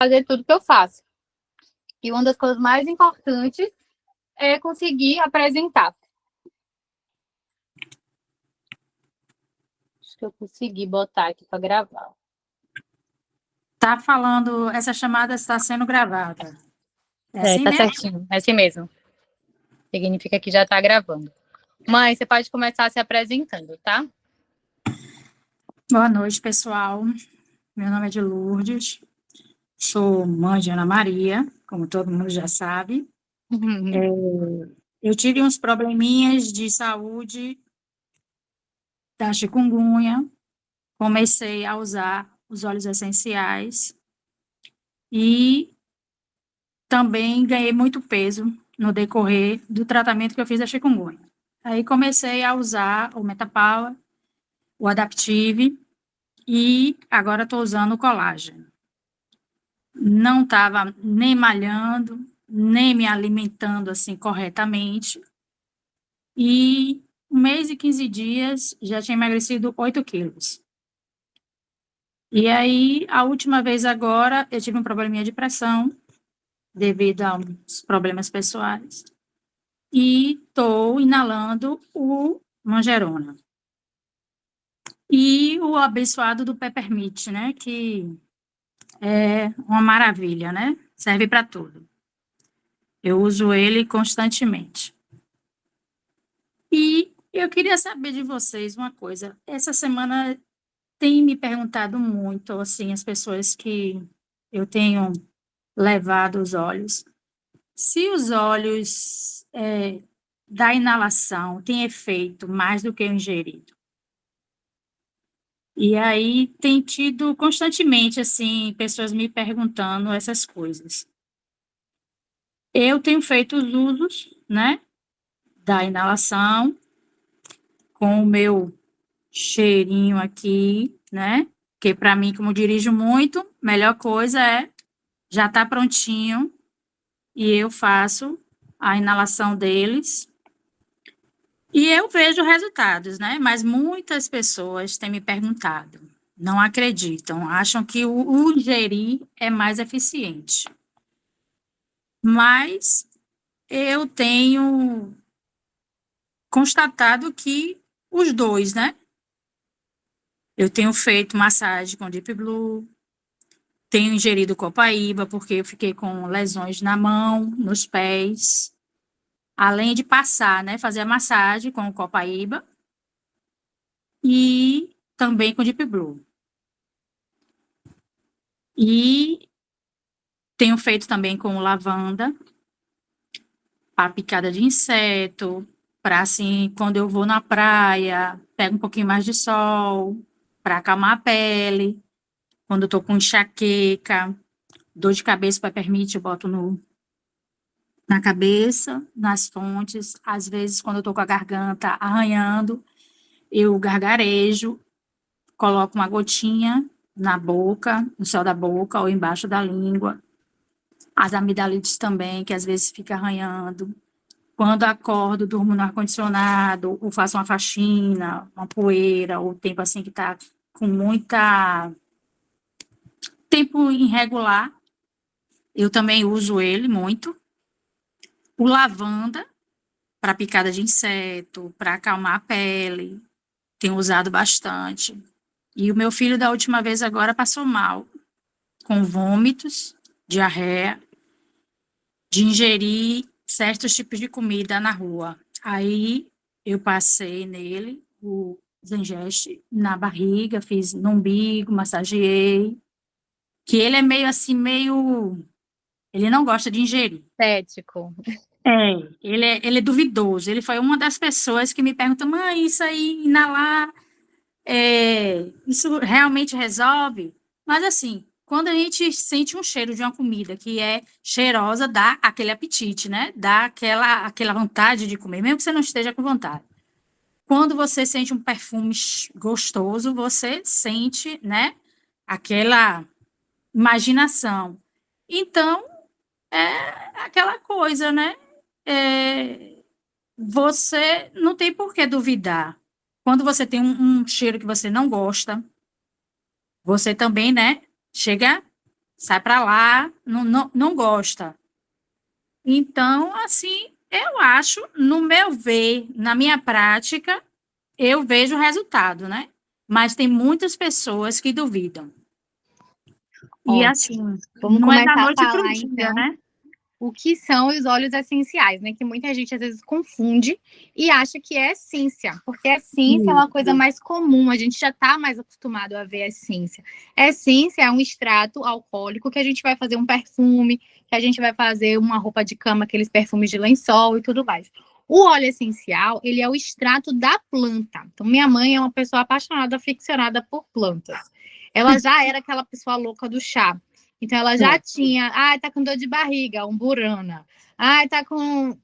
fazer tudo que eu faço. E uma das coisas mais importantes é conseguir apresentar. Acho que eu consegui botar aqui para gravar. Tá falando, essa chamada está sendo gravada. É assim Tá mesmo? certinho, é assim mesmo. Significa que já tá gravando. Mãe, você pode começar se apresentando, tá? Boa noite, pessoal. Meu nome é de Lourdes, sou mãe de Ana Maria, como todo mundo já sabe. Eu tive uns probleminhas de saúde da chikungunya, comecei a usar os óleos essenciais e também ganhei muito peso no decorrer do tratamento que eu fiz da chikungunya. Aí comecei a usar o Metapower, o Adaptive, e agora estou usando o colágeno. Não estava nem malhando, nem me alimentando assim corretamente. E 1 mês e 15 dias já tinha emagrecido 8 quilos. E aí, a última vez agora, eu tive um probleminha de pressão, devido a uns problemas pessoais. E estou inalando o Mangerona. E o abençoado do Peppermint, né? Que é uma maravilha, né? Serve para tudo. Eu uso ele constantemente. E eu queria saber de vocês uma coisa. Essa semana tem me perguntado muito, assim, as pessoas que eu tenho levado os olhos, se os óleos da inalação têm efeito mais do que o ingerido. E aí tem tido constantemente, assim, pessoas me perguntando essas coisas. Eu tenho feito os usos, né, da inalação, com o meu cheirinho aqui, né, que para mim, como dirijo muito, melhor coisa é já tá prontinho e eu faço a inalação deles e eu vejo resultados, né, mas muitas pessoas têm me perguntado, não acreditam, acham que o ingerir é mais eficiente. Mas eu tenho constatado que os dois, né? Eu tenho feito massagem com Deep Blue, tenho ingerido copaíba, porque eu fiquei com lesões na mão, nos pés, além de passar, né? Fazer a massagem com o copaíba e também com Deep Blue. E tenho feito também com lavanda, para picada de inseto, para assim, quando eu vou na praia, pego um pouquinho mais de sol, para acalmar a pele. Quando eu tô com enxaqueca, dor de cabeça, permite, eu boto na cabeça, nas fontes. Às vezes, quando eu tô com a garganta arranhando, eu gargarejo, coloco uma gotinha na boca, no céu da boca ou embaixo da língua. As amidalites também, que às vezes fica arranhando. Quando acordo, durmo no ar-condicionado, ou faço uma faxina, uma poeira, ou tempo assim que tá com muita tempo irregular, eu também uso ele muito. O lavanda, para picada de inseto, para acalmar a pele, tenho usado bastante. E o meu filho, da última vez agora, passou mal, com vômitos, diarreia, de ingerir certos tipos de comida na rua. Aí eu passei nele o Zengeste na barriga, fiz no umbigo, massageei, que ele é meio assim, meio... Ele não gosta de ingerir. Cético. Ele é duvidoso. Ele foi uma das pessoas que me perguntou, mãe, isso aí, inalar, isso realmente resolve? Mas assim, quando a gente sente um cheiro de uma comida que é cheirosa, dá aquele apetite, né? Dá aquela vontade de comer, mesmo que você não esteja com vontade. Quando você sente um perfume gostoso, você sente, né? Aquela imaginação. Então, é aquela coisa, né? Você não tem por que duvidar. Quando você tem um cheiro que você não gosta, você também, né? Chega, sai para lá, não gosta. Então, assim, eu acho, no meu ver, na minha prática, eu vejo o resultado, né? Mas tem muitas pessoas que duvidam. E, Ótimo. assim, Vamos não é da começar a noite para o falar, dia, então, né? o que são os óleos essenciais, né? Que muita gente às vezes confunde e acha que é essência, porque a essência é uma coisa mais comum, a gente já está mais acostumado a ver a essência. A essência é um extrato alcoólico que a gente vai fazer um perfume, que a gente vai fazer uma roupa de cama, aqueles perfumes de lençol e tudo mais. O óleo essencial, ele é o extrato da planta. Então, minha mãe é uma pessoa apaixonada, aficionada por plantas. Ela já era aquela pessoa louca do chá. Então ela já tinha, tá com dor de barriga, umburana.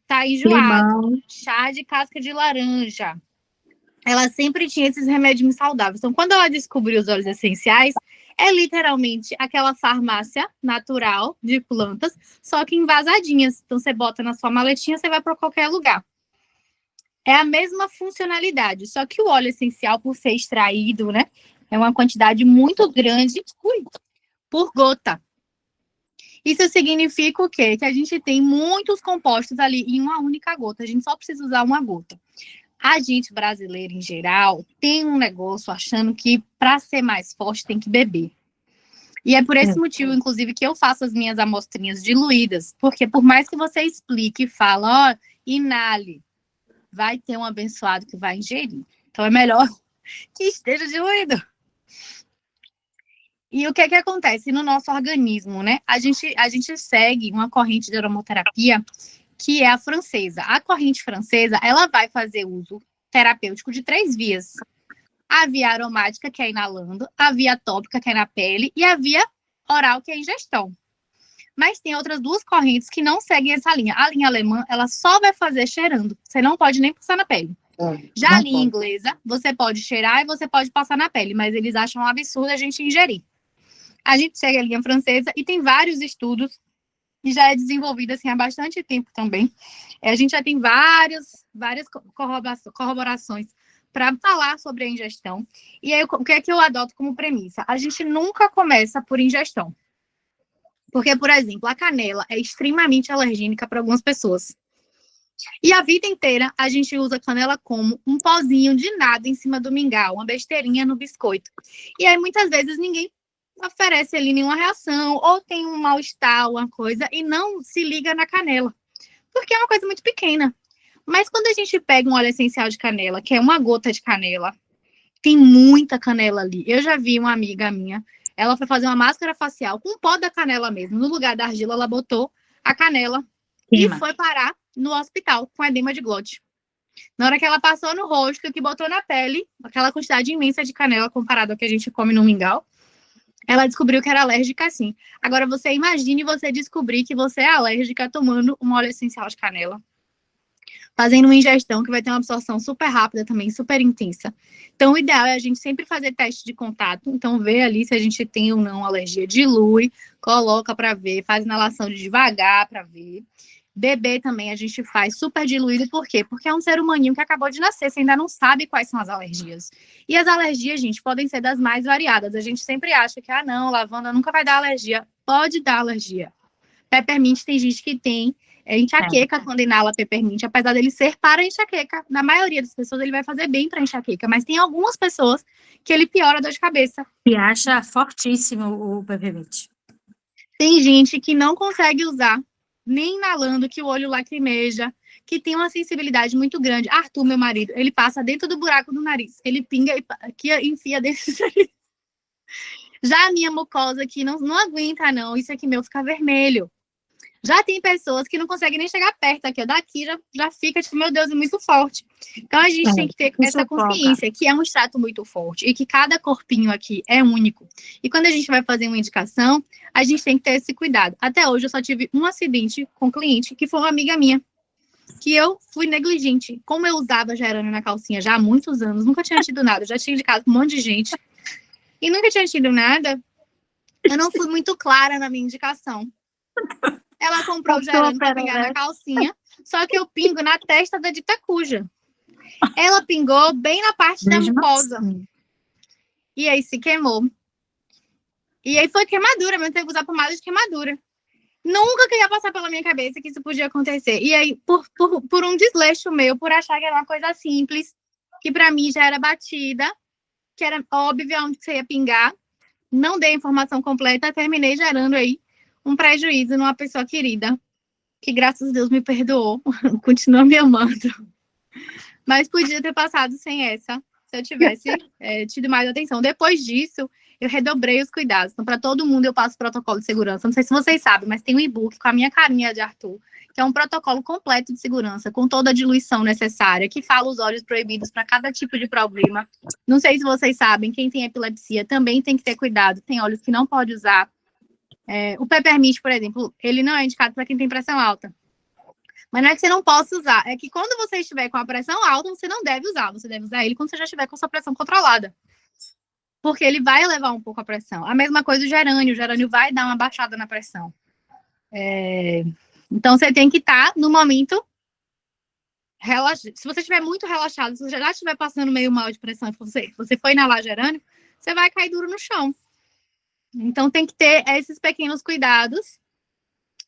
Tá enjoado, Limão. chá de casca de laranja. Ela sempre tinha esses remédios saudáveis. Então, quando ela descobriu os óleos essenciais, é literalmente aquela farmácia natural de plantas, só que envasadinhas. Então, você bota na sua maletinha, você vai para qualquer lugar. É a mesma funcionalidade, só que o óleo essencial, por ser extraído, né, é uma quantidade muito grande, por gota. Isso significa o quê? Que a gente tem muitos compostos ali em uma única gota. A gente só precisa usar uma gota. A gente brasileira, em geral, tem um negócio achando que para ser mais forte tem que beber. E é por esse motivo, inclusive, que eu faço as minhas amostrinhas diluídas. Porque por mais que você explique e fala, inale, vai ter um abençoado que vai ingerir. Então é melhor que esteja diluído. E o que acontece no nosso organismo, né? A gente segue uma corrente de aromaterapia que é a francesa. A corrente francesa, ela vai fazer uso terapêutico de 3 vias. A via aromática, que é inalando, a via tópica, que é na pele, e a via oral, que é a ingestão. Mas tem outras 2 correntes que não seguem essa linha. A linha alemã, ela só vai fazer cheirando. Você não pode nem passar na pele. Já a linha inglesa, você pode cheirar e você pode passar na pele, mas eles acham um absurdo a gente ingerir. A gente segue a linha francesa e tem vários estudos e já é desenvolvida assim, há bastante tempo também. A gente já tem várias corroborações para falar sobre a ingestão. E aí, o que é que eu adoto como premissa? A gente nunca começa por ingestão. Porque, por exemplo, a canela é extremamente alergênica para algumas pessoas. E a vida inteira a gente usa canela como um pozinho de nada em cima do mingau, uma besteirinha no biscoito. E aí, muitas vezes, ninguém oferece ali nenhuma reação, ou tem um mal-estar, alguma coisa, e não se liga na canela. Porque é uma coisa muito pequena. Mas quando a gente pega um óleo essencial de canela, que é uma gota de canela, tem muita canela ali. Eu já vi uma amiga minha, ela foi fazer uma máscara facial com o pó da canela mesmo. No lugar da argila, ela botou a canela e foi parar no hospital com edema de glote. Na hora que ela passou no rosto, que botou na pele, aquela quantidade imensa de canela comparado ao que a gente come no mingau, ela descobriu que era alérgica sim. Agora, você imagine você descobrir que você é alérgica tomando um óleo essencial de canela. Fazendo uma ingestão que vai ter uma absorção super rápida também, super intensa. Então, o ideal é a gente sempre fazer teste de contato. Então, ver ali se a gente tem ou não alergia, dilui, coloca para ver, faz inalação de devagar para ver. Beber também a gente faz super diluído, por quê? Porque é um ser humaninho que acabou de nascer, você ainda não sabe quais são as alergias. E as alergias, gente, podem ser das mais variadas. A gente sempre acha que, não, lavanda nunca vai dar alergia. Pode dar alergia. Peppermint tem gente que tem enxaqueca quando inala peppermint, apesar dele ser para enxaqueca. Na maioria das pessoas ele vai fazer bem para enxaqueca, mas tem algumas pessoas que ele piora a dor de cabeça. E acha fortíssimo o peppermint. Tem gente que não consegue usar, nem inalando, que o olho lacrimeja, que tem uma sensibilidade muito grande. Arthur, meu marido, ele passa dentro do buraco do nariz, ele pinga e enfia dentro do nariz. Já a minha mucosa aqui não aguenta, não. Isso aqui meu fica vermelho. Já tem pessoas que não conseguem nem chegar perto aqui, ó. Daqui já fica, tipo, meu Deus, é muito forte. Então, a gente tem que ter essa consciência que é um extrato muito forte e que cada corpinho aqui é único. E quando a gente vai fazer uma indicação, a gente tem que ter esse cuidado. Até hoje, eu só tive um acidente com um cliente, que foi uma amiga minha, que eu fui negligente. Como eu usava gerânio na calcinha já há muitos anos, nunca tinha tido nada, já tinha indicado um monte de gente, e nunca tinha tido nada, eu não fui muito clara na minha indicação. Ela comprou o gerânio para pingar na calcinha, só que eu pingo na testa da dita cuja. Ela pingou bem na parte da mucosa. E aí se queimou. E aí foi queimadura, mas teve que usar pomada de queimadura. Nunca queria passar pela minha cabeça que isso podia acontecer. E aí, por um desleixo meu, por achar que era uma coisa simples, que para mim já era batida, que era óbvio onde você ia pingar, não dei a informação completa, terminei gerando aí um prejuízo numa pessoa querida, que graças a Deus me perdoou, continua me amando. Mas podia ter passado sem essa, se eu tivesse tido mais atenção. Depois disso, eu redobrei os cuidados. Então, para todo mundo, eu passo protocolo de segurança. Não sei se vocês sabem, mas tem um e-book com a minha carinha de Arthur, que é um protocolo completo de segurança, com toda a diluição necessária, que fala os óleos proibidos para cada tipo de problema. Não sei se vocês sabem, quem tem epilepsia também tem que ter cuidado. Tem óleos que não pode usar. O Peppermint, por exemplo, ele não é indicado para quem tem pressão alta. Mas não é que você não possa usar, é que quando você estiver com a pressão alta, você não deve usar. Você deve usar ele quando você já estiver com a sua pressão controlada. Porque ele vai elevar um pouco a pressão. A mesma coisa o gerânio vai dar uma baixada na pressão. Então, você tem que estar no momento relaxado. Se você estiver muito relaxado, se você já estiver passando meio mal de pressão, se você for inalar gerânio, você vai cair duro no chão. Então, tem que ter esses pequenos cuidados.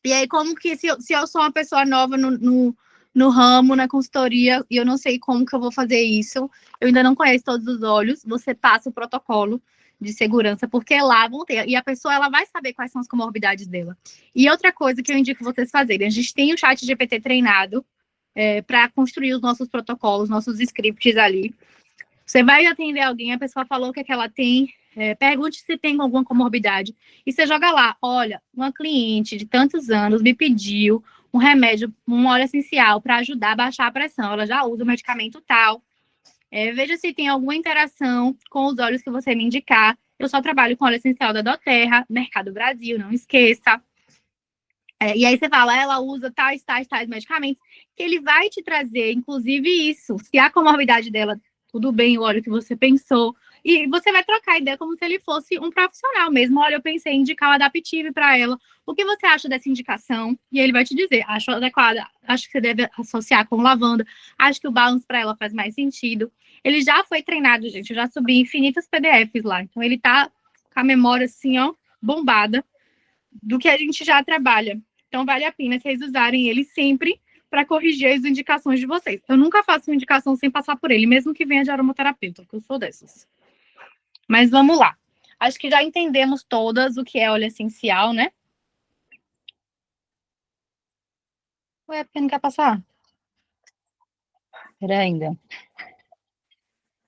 E aí, como que, se eu sou uma pessoa nova no ramo, na consultoria, e eu não sei como que eu vou fazer isso, eu ainda não conheço todos os olhos, você passa o protocolo de segurança, porque lá vão ter, e a pessoa, ela vai saber quais são as comorbidades dela. E outra coisa que eu indico vocês fazerem, a gente tem o ChatGPT treinado para construir os nossos protocolos, nossos scripts ali. Você vai atender alguém, a pessoa falou o que é que ela tem, pergunte se tem alguma comorbidade. E você joga lá, olha, uma cliente de tantos anos me pediu um remédio, um óleo essencial para ajudar a baixar a pressão. Ela já usa o medicamento tal. Veja se tem alguma interação com os óleos que você me indicar. Eu só trabalho com óleo essencial da doTERRA, Mercado Brasil, não esqueça. E aí você fala, ela usa tais medicamentos, que ele vai te trazer, inclusive, isso. Se a comorbidade dela, tudo bem, o óleo que você pensou. E você vai trocar ideia como se ele fosse um profissional mesmo. Olha, eu pensei em indicar o Adaptive para ela. O que você acha dessa indicação? E ele vai te dizer, acho adequada, acho que você deve associar com lavanda, acho que o balance para ela faz mais sentido. Ele já foi treinado, gente, eu já subi infinitos PDFs lá. Então, ele tá com a memória, assim, ó, bombada do que a gente já trabalha. Então, vale a pena vocês usarem ele sempre para corrigir as indicações de vocês. Eu nunca faço uma indicação sem passar por ele, mesmo que venha de aromaterapeuta, porque eu sou dessas. Mas vamos lá. Acho que já entendemos todas o que é óleo essencial, né? Ué, porque não quer passar? Espera ainda.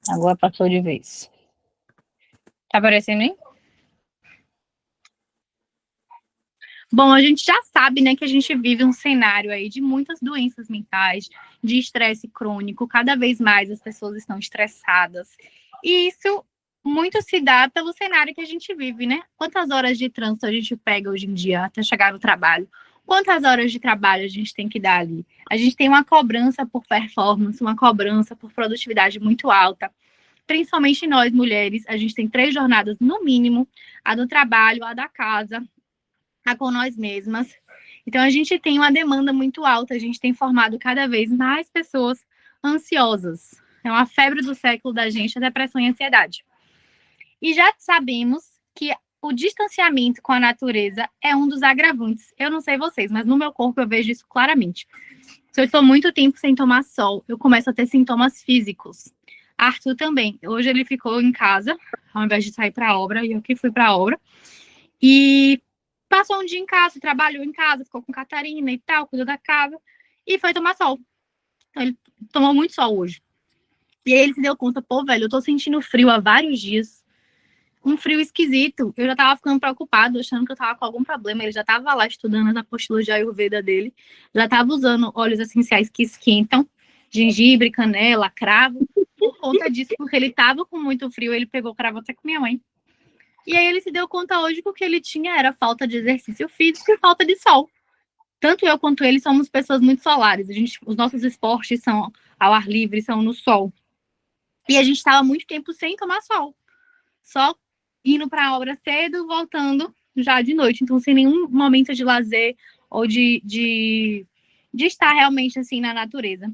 Agora passou de vez. Tá aparecendo aí? Bom, a gente já sabe, né, que a gente vive um cenário aí de muitas doenças mentais, de estresse crônico, cada vez mais as pessoas estão estressadas. E isso muito se dá pelo cenário que a gente vive, né? Quantas horas de trânsito a gente pega hoje em dia até chegar no trabalho? Quantas horas de trabalho a gente tem que dar ali? A gente tem uma cobrança por performance, uma cobrança por produtividade muito alta. Principalmente nós, mulheres, a gente tem 3 jornadas no mínimo, a do trabalho, a da casa, com nós mesmas. Então, a gente tem uma demanda muito alta, a gente tem formado cada vez mais pessoas ansiosas. É uma febre do século da gente, a depressão e a ansiedade. E já sabemos que o distanciamento com a natureza é um dos agravantes. Eu não sei vocês, mas no meu corpo eu vejo isso claramente. Se eu estou muito tempo sem tomar sol, eu começo a ter sintomas físicos. Arthur também. Hoje ele ficou em casa, ao invés de sair para a obra, e eu que fui para a obra. E passou um dia em casa, trabalhou em casa, ficou com Catarina e tal, cuidou da casa, e foi tomar sol. Então, ele tomou muito sol hoje. E aí ele se deu conta, pô, velho, eu tô sentindo frio há vários dias. Um frio esquisito. Eu já tava ficando preocupado, achando que eu tava com algum problema. Ele já tava lá estudando as apostilas de Ayurveda dele, já tava usando óleos essenciais que esquentam, gengibre, canela, cravo. Por conta disso, porque ele tava com muito frio, ele pegou cravo até com minha mãe. E aí ele se deu conta hoje que o que ele tinha era falta de exercício físico e falta de sol. Tanto eu quanto ele somos pessoas muito solares. Os nossos esportes são ao ar livre, são no sol. E a gente estava muito tempo sem tomar sol. Só indo para a obra cedo, voltando já de noite. Então, sem nenhum momento de lazer ou de estar realmente assim na natureza.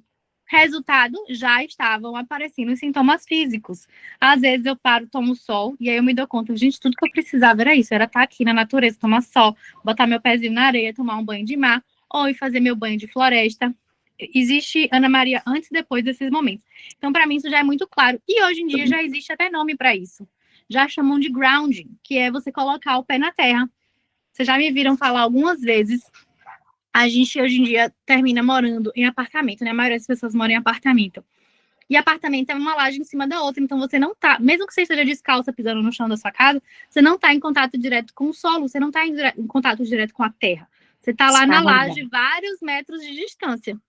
Resultado, já estavam aparecendo os sintomas físicos. Às vezes eu paro, tomo sol, e aí eu me dou conta, gente, tudo que eu precisava era isso, era estar aqui na natureza, tomar sol, botar meu pezinho na areia, tomar um banho de mar, ou ir fazer meu banho de floresta. Existe, Ana Maria, antes e depois desses momentos. Então, para mim, isso já é muito claro. E hoje em dia já existe até nome para isso. Já chamam de grounding, que é você colocar o pé na terra. Vocês já me viram falar algumas vezes. A gente, hoje em dia, termina morando em apartamento, né? A maioria das pessoas moram em apartamento. E apartamento é uma laje em cima da outra, então você não tá, mesmo que você esteja descalça pisando no chão da sua casa, você não tá em contato direto com o solo, você não tá em contato direto com a terra. Você tá lá na laje, vários metros de distância.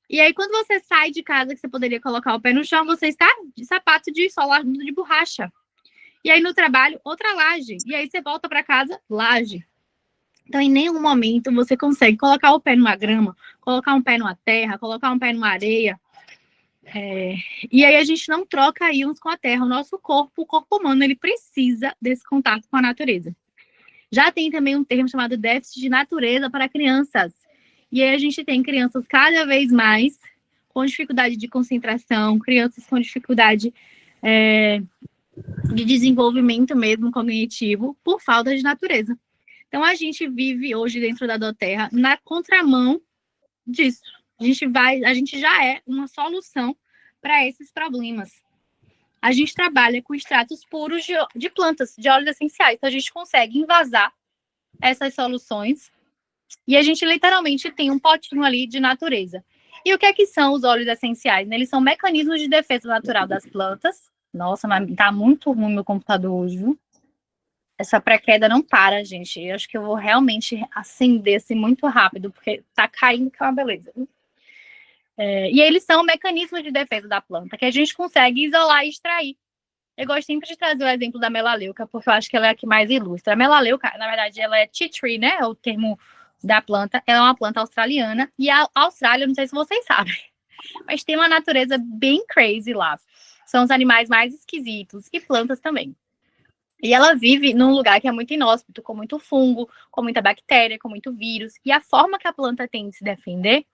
E aí, quando você sai de casa, que você poderia colocar o pé no chão, você está de sapato de sola de borracha. E aí, no trabalho, outra laje. E aí, você volta para casa, laje. Então, em nenhum momento você consegue colocar o pé numa grama, colocar um pé numa terra, colocar um pé numa areia. E aí a gente não troca íons com a terra. O nosso corpo, o corpo humano, ele precisa desse contato com a natureza. Já tem também um termo chamado déficit de natureza para crianças. E aí a gente tem crianças cada vez mais com dificuldade de concentração, crianças com dificuldade de desenvolvimento mesmo cognitivo por falta de natureza. Então, a gente vive hoje dentro da Doterra na contramão disso. A gente já é uma solução para esses problemas. A gente trabalha com extratos puros de plantas, de óleos essenciais. Então, a gente consegue envasar essas soluções e a gente literalmente tem um potinho ali de natureza. E o que é que são os óleos essenciais? Eles são mecanismos de defesa natural das plantas. Nossa, mas tá muito ruim meu computador hoje, viu? Essa pré-queda não para, gente. Eu acho que eu vou realmente acender assim muito rápido, porque tá caindo, que é uma beleza. E eles são mecanismos de defesa da planta, que a gente consegue isolar e extrair. Eu gosto sempre de trazer o exemplo da melaleuca, porque eu acho que ela é a que mais ilustra. A melaleuca, na verdade, ela é tea tree, né? É o termo da planta. Ela é uma planta australiana. E a Austrália, não sei se vocês sabem, mas tem uma natureza bem crazy lá. São os animais mais esquisitos e plantas também. E ela vive num lugar que é muito inóspito, com muito fungo, com muita bactéria, com muito vírus. E a forma que a planta tem de se defender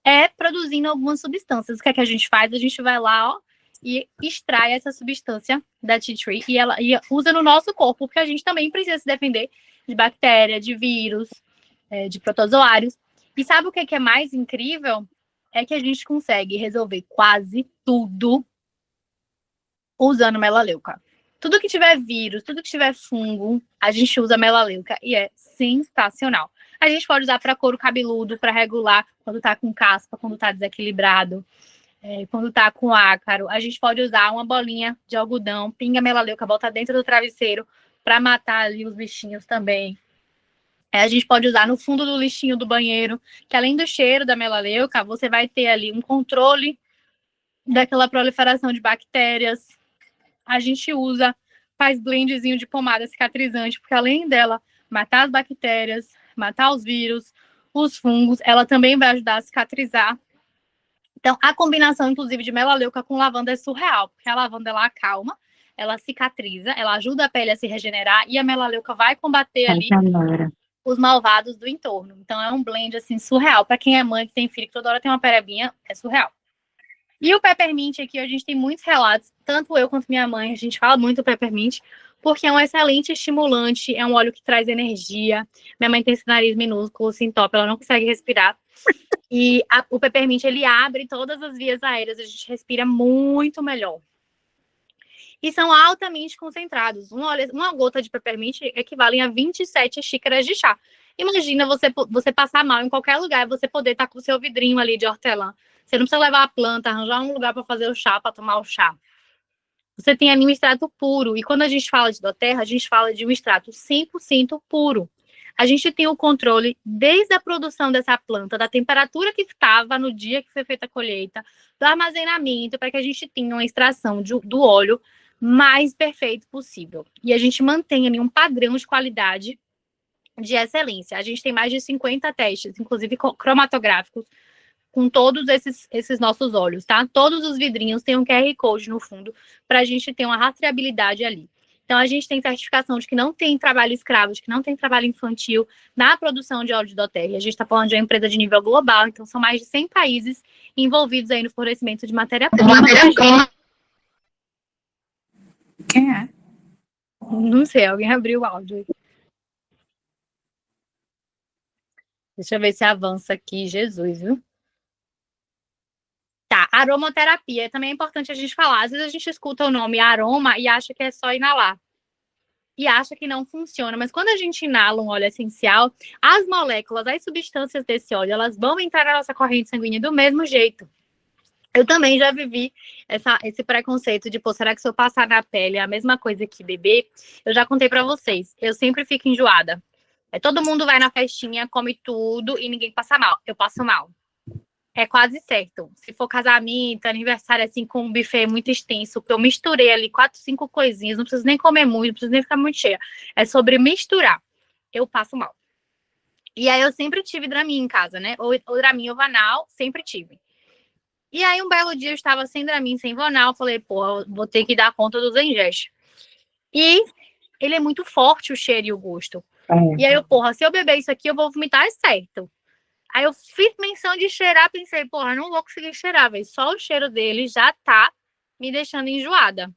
é produzindo algumas substâncias. O que é que a gente faz? A gente vai lá, ó, e extrai essa substância da tea tree e usa no nosso corpo, porque a gente também precisa se defender de bactéria, de vírus, de protozoários. E sabe o que é mais incrível? É que a gente consegue resolver quase tudo usando melaleuca. Tudo que tiver vírus, tudo que tiver fungo, a gente usa melaleuca e é sensacional. A gente pode usar para couro cabeludo, para regular quando tá com caspa, quando tá desequilibrado, quando tá com ácaro. A gente pode usar uma bolinha de algodão, pinga melaleuca, bota dentro do travesseiro para matar ali os bichinhos também. A gente pode usar no fundo do lixinho do banheiro, que além do cheiro da melaleuca, você vai ter ali um controle daquela proliferação de bactérias. A gente usa, faz blendzinho de pomada cicatrizante, porque além dela matar as bactérias, matar os vírus, os fungos, ela também vai ajudar a cicatrizar. Então, a combinação, inclusive, de melaleuca com lavanda é surreal, porque a lavanda, ela acalma, ela cicatriza, ela ajuda a pele a se regenerar, e a melaleuca vai combater ali os malvados do entorno. Então, é um blend, assim, surreal. Para quem é mãe, que tem filho, que toda hora tem uma perebinha, é surreal. E o peppermint aqui, a gente tem muitos relatos, tanto eu quanto minha mãe, a gente fala muito do peppermint, porque é um excelente estimulante, é um óleo que traz energia. Minha mãe tem esse nariz minúsculo, se entope, ela não consegue respirar. E o peppermint, ele abre todas as vias aéreas, a gente respira muito melhor. E são altamente concentrados. Uma gota de peppermint equivale a 27 xícaras de chá. Imagina você passar mal em qualquer lugar, você poder estar com o seu vidrinho ali de hortelã. Você não precisa levar a planta, arranjar um lugar para fazer o chá, para tomar o chá. Você tem ali um extrato puro. E quando a gente fala de Doterra, a gente fala de um extrato 100% puro. A gente tem o controle desde a produção dessa planta, da temperatura que estava no dia que foi feita a colheita, do armazenamento, para que a gente tenha uma extração do óleo mais perfeito possível. E a gente mantém ali um padrão de qualidade de excelência. A gente tem mais de 50 testes, inclusive cromatográficos, com todos esses nossos óleos, tá? Todos os vidrinhos têm um QR Code no fundo para a gente ter uma rastreabilidade ali. Então, a gente tem certificação de que não tem trabalho escravo, de que não tem trabalho infantil na produção de óleo de Doterra. A gente está falando de uma empresa de nível global, então são mais de 100 países envolvidos aí no fornecimento de matéria-prima. Quem é? Não sei, alguém abriu o áudio. Deixa eu ver se avança aqui, Jesus, viu? Tá, aromaterapia. Também é importante a gente falar. Às vezes a gente escuta o nome aroma e acha que é só inalar. E acha que não funciona. Mas quando a gente inala um óleo essencial, as moléculas, as substâncias desse óleo, elas vão entrar na nossa corrente sanguínea do mesmo jeito. Eu também já vivi esse preconceito de, pô, será que se eu passar na pele é a mesma coisa que beber? Eu já contei pra vocês. Eu sempre fico enjoada. Todo mundo vai na festinha, come tudo e ninguém passa mal. Eu passo mal. É quase certo. Se for casamento, aniversário, assim, com um buffet muito extenso, que eu misturei ali 4, 5 coisinhas, não preciso nem comer muito, não preciso nem ficar muito cheia. É sobre misturar. Eu passo mal. E aí eu sempre tive Dramin em casa, né? Ou Dramin ou Vanal, sempre tive. E aí um belo dia eu estava sem Dramin, sem Vanal, falei, pô, vou ter que dar conta do Zengest. E ele é muito forte, o cheiro e o gosto. E aí eu, porra, se eu beber isso aqui, eu vou vomitar, é certo. Aí eu fiz menção de cheirar, pensei, porra, não vou conseguir cheirar, velho. Só o cheiro dele já tá me deixando enjoada.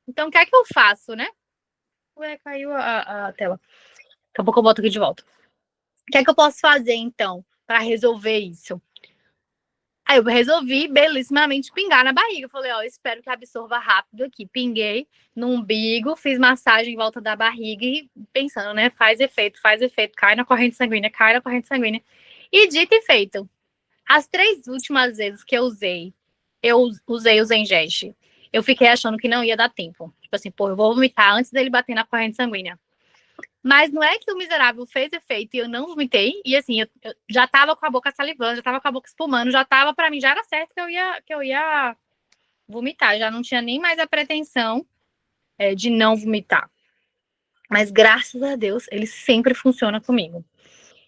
Então, o que é que eu faço, né? Ué, caiu a tela. Daqui a pouco eu boto aqui de volta. O que é que eu posso fazer, então, para resolver isso? Aí eu resolvi, belíssimamente, pingar na barriga. Eu falei, ó, espero que absorva rápido aqui. Pinguei no umbigo, fiz massagem em volta da barriga e pensando, né? Faz efeito, cai na corrente sanguínea, cai na corrente sanguínea. E dito e feito. As 3 últimas vezes que eu usei o Zengest. Eu fiquei achando que não ia dar tempo. Tipo assim, pô, eu vou vomitar antes dele bater na corrente sanguínea. Mas não é que o miserável fez efeito e eu não vomitei. E assim, eu já tava com a boca salivando, já tava com a boca espumando, já tava, pra mim, já era certo que eu ia vomitar. Já não tinha nem mais a pretensão de não vomitar. Mas graças a Deus, ele sempre funciona comigo.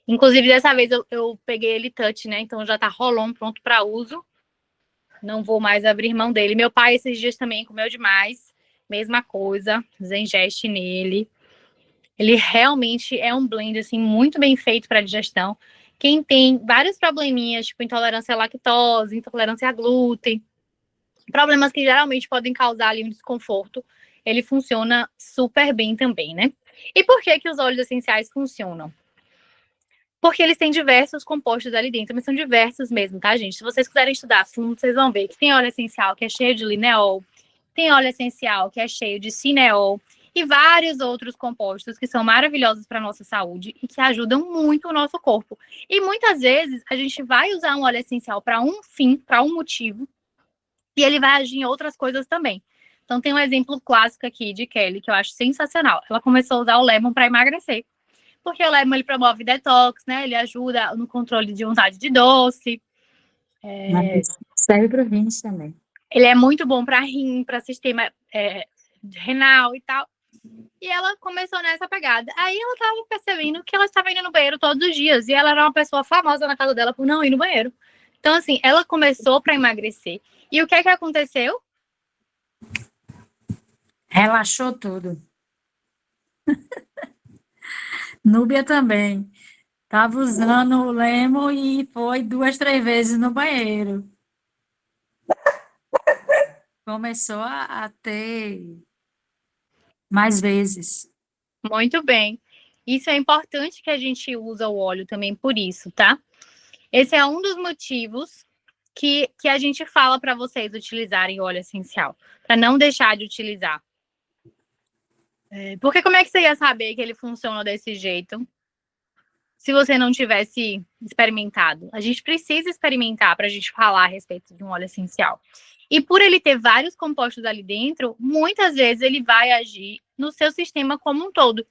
Inclusive, dessa vez eu peguei ele touch, né? Então já tá rolando, pronto para uso. Não vou mais abrir mão dele. Meu pai, esses dias também comeu demais. Mesma coisa, Zengest nele. Ele realmente é um blend, assim, muito bem feito para digestão. Quem tem vários probleminhas, tipo intolerância à lactose, intolerância a glúten, problemas que geralmente podem causar ali um desconforto, ele funciona super bem também, né? E por que que os óleos essenciais funcionam? Porque eles têm diversos compostos ali dentro, mas são diversos mesmo, tá, gente? Se vocês quiserem estudar a fundo, vocês vão ver que tem óleo essencial que é cheio de lineol, tem óleo essencial que é cheio de cineol e vários outros compostos que são maravilhosos para a nossa saúde e que ajudam muito o nosso corpo. E muitas vezes a gente vai usar um óleo essencial para um fim, para um motivo, e ele vai agir em outras coisas também. Então tem um exemplo clássico aqui de Kelly que eu acho sensacional. Ela começou a usar o lemon para emagrecer. Porque o lemon ele promove detox, né? Ele ajuda no controle de vontade de doce. Serve para rins também. Ele é muito bom para rim, para sistema renal e tal. E ela começou nessa pegada. Aí ela estava percebendo que ela estava indo no banheiro todos os dias. E ela era uma pessoa famosa na casa dela por não ir no banheiro. Então, assim, ela começou para emagrecer. E o que é que aconteceu? Relaxou tudo. Núbia também. Tava usando o Lemon e foi 2, 3 vezes no banheiro. Começou a ter mais vezes. Muito bem. Isso é importante que a gente usa o óleo também por isso, tá? Esse é um dos motivos que a gente fala para vocês utilizarem óleo essencial, para não deixar de utilizar. Porque como é que você ia saber que ele funciona desse jeito se você não tivesse experimentado? A gente precisa experimentar para a gente falar a respeito de um óleo essencial. E por ele ter vários compostos ali dentro, muitas vezes ele vai agir no seu sistema como um todo.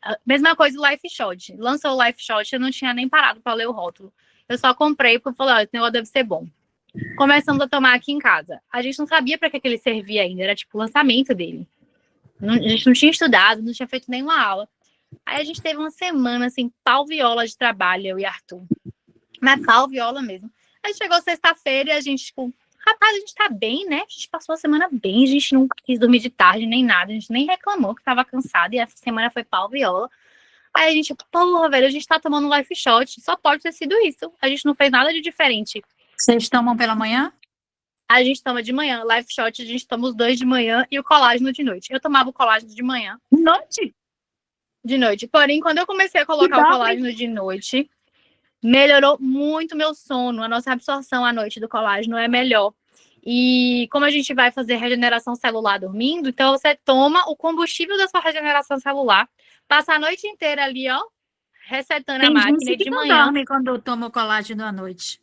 A mesma coisa o Life Shot. Lançou o Life Shot, eu não tinha nem parado para ler o rótulo. Eu só comprei porque eu falei, esse negócio deve ser bom. Começamos a tomar aqui em casa. A gente não sabia para que ele servia ainda, era tipo o lançamento dele. A gente não tinha estudado, não tinha feito nenhuma aula. Aí a gente teve uma semana, assim, pau viola de trabalho, eu e Arthur. Mas pau viola mesmo. Aí chegou sexta-feira e a gente, tipo, rapaz, a gente tá bem, né? A gente passou a semana bem, a gente não quis dormir de tarde nem nada, a gente nem reclamou que tava cansada e essa semana foi pau viola. Aí a gente, porra, velho, a gente tá tomando Life Shot, só pode ter sido isso. A gente não fez nada de diferente Vocês tomam pela manhã? A gente toma de manhã, Life Shot, a gente toma os 2 de manhã e o colágeno de noite. Eu tomava o colágeno de manhã. Noite? De noite. Porém, quando eu comecei a colocar o colágeno de noite, melhorou muito meu sono. A nossa absorção à noite do colágeno é melhor. E como a gente vai fazer regeneração celular dormindo, então você toma o combustível da sua regeneração celular, passa a noite inteira ali, ó, resetando a Tem máquina gente e que de não manhã. dorme quando toma o colágeno à noite.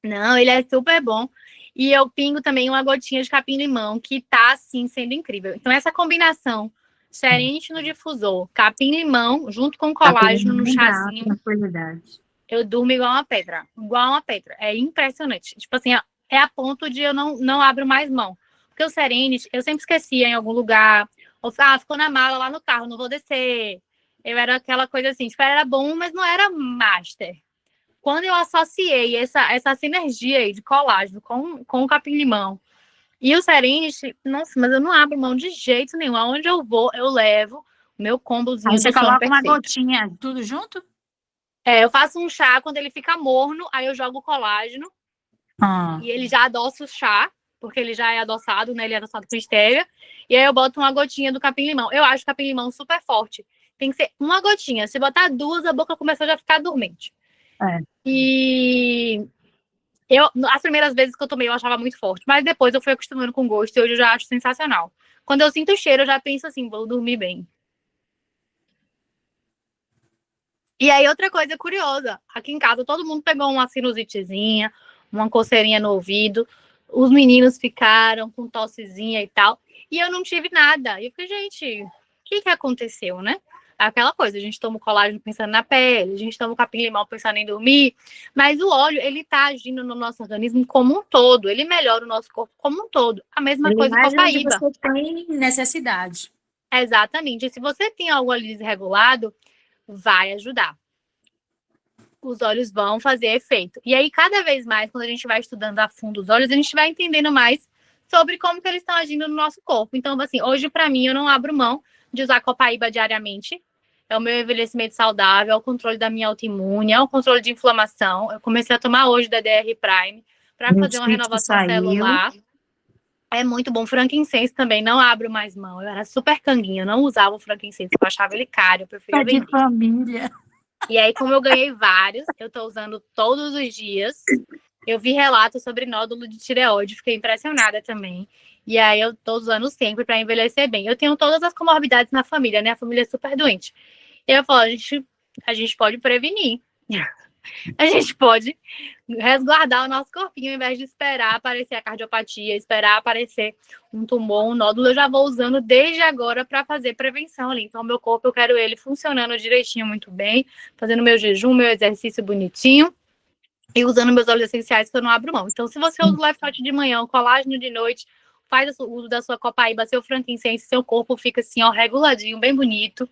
Não, ele é super bom. E eu pingo também uma gotinha de capim-limão, que tá, assim, sendo incrível. Então, essa combinação, Serenity no difusor, capim-limão, junto com colágeno no chazinho, tranquilidade. eu durmo igual uma pedra. Igual uma pedra. É impressionante. Tipo assim, é a ponto de eu não abro mais mão. Porque o Serenity, eu sempre esquecia em algum lugar. Ou, ficou na mala lá no carro, não vou descer. Eu era aquela coisa assim, tipo, era bom, mas não era master. Quando eu associei essa sinergia aí de colágeno com o capim-limão e o Serenity, nossa, mas eu não abro mão de jeito nenhum. Aonde eu vou, eu levo o meu combozinho Aí você do sono coloca uma perfeito. gotinha, tudo junto? Eu faço um chá quando ele fica morno, aí eu jogo o colágeno e ele já adoça o chá, porque ele já é adoçado, né? Ele é adoçado com stevia. E aí eu boto uma gotinha do capim-limão. Eu acho o capim-limão super forte. Tem que ser uma gotinha. Se botar 2, a boca começa a já ficar dormente. É. E as primeiras vezes que eu tomei, eu achava muito forte. Mas depois eu fui acostumando com o gosto e hoje eu já acho sensacional. Quando eu sinto o cheiro, eu já penso assim, vou dormir bem. E aí, outra coisa curiosa. Aqui em casa, todo mundo pegou uma sinusitezinha, uma coceirinha no ouvido. Os meninos ficaram com tossezinha e tal. E eu não tive nada. E eu falei, gente, o que aconteceu, né? Aquela coisa, a gente toma o colágeno pensando na pele, a gente toma o capim-limão pensando em dormir, mas o óleo, ele tá agindo no nosso organismo como um todo, ele melhora o nosso corpo como um todo. A mesma Ele coisa com a age onde copaíba. você tem necessidade. Exatamente. E se você tem algo ali desregulado, vai ajudar. Os olhos vão fazer efeito. E aí, cada vez mais, quando a gente vai estudando a fundo os olhos, a gente vai entendendo mais sobre como que eles estão agindo no nosso corpo. Então, assim, hoje, para mim, eu não abro mão de usar copaíba diariamente. É o meu envelhecimento saudável, é o controle da minha autoimune, é o controle de inflamação. Eu comecei a tomar hoje DDR Prime para fazer uma renovação celular. É muito bom. Frankincense também, não abro mais mão. Eu era super canguinha, eu não usava o frankincense, eu achava ele caro, eu preferia vender. De família. E aí, como eu ganhei vários, eu tô usando todos os dias. Eu vi relatos sobre nódulo de tireoide, fiquei impressionada também. E aí, eu tô usando sempre para envelhecer bem. Eu tenho todas as comorbidades na família, né? A família é super doente. E eu falo, a gente pode prevenir. A gente pode resguardar o nosso corpinho, ao invés de esperar aparecer a cardiopatia, esperar aparecer um tumor, um nódulo. Eu já vou usando desde agora para fazer prevenção ali. Então, meu corpo, eu quero ele funcionando direitinho, muito bem, fazendo meu jejum, meu exercício bonitinho e usando meus óleos essenciais que eu não abro mão. Então, se você usa o Life Shot de manhã, o colágeno de noite, faz o uso da sua copaíba, seu frankincense, seu corpo fica assim, ó, reguladinho, bem bonito.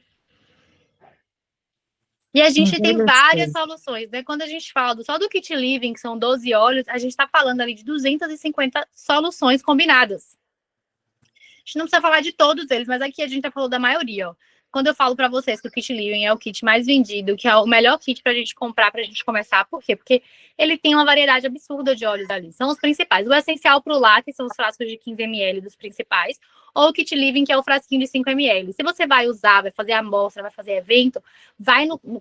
E a gente tem várias soluções, né? Quando a gente fala só do Kit Living, que são 12 óleos, a gente está falando ali de 250 soluções combinadas. A gente não precisa falar de todos eles, mas aqui a gente já falou da maioria, ó. Quando eu falo para vocês que o Kit Living é o kit mais vendido, que é o melhor kit para a gente comprar, para a gente começar, por quê? Porque ele tem uma variedade absurda de óleos ali. São os principais. O essencial para o lar, que são os frascos de 15 ml dos principais, ou o Kit Living, que é o frasquinho de 5 ml. Se você vai usar, vai fazer amostra, vai fazer evento,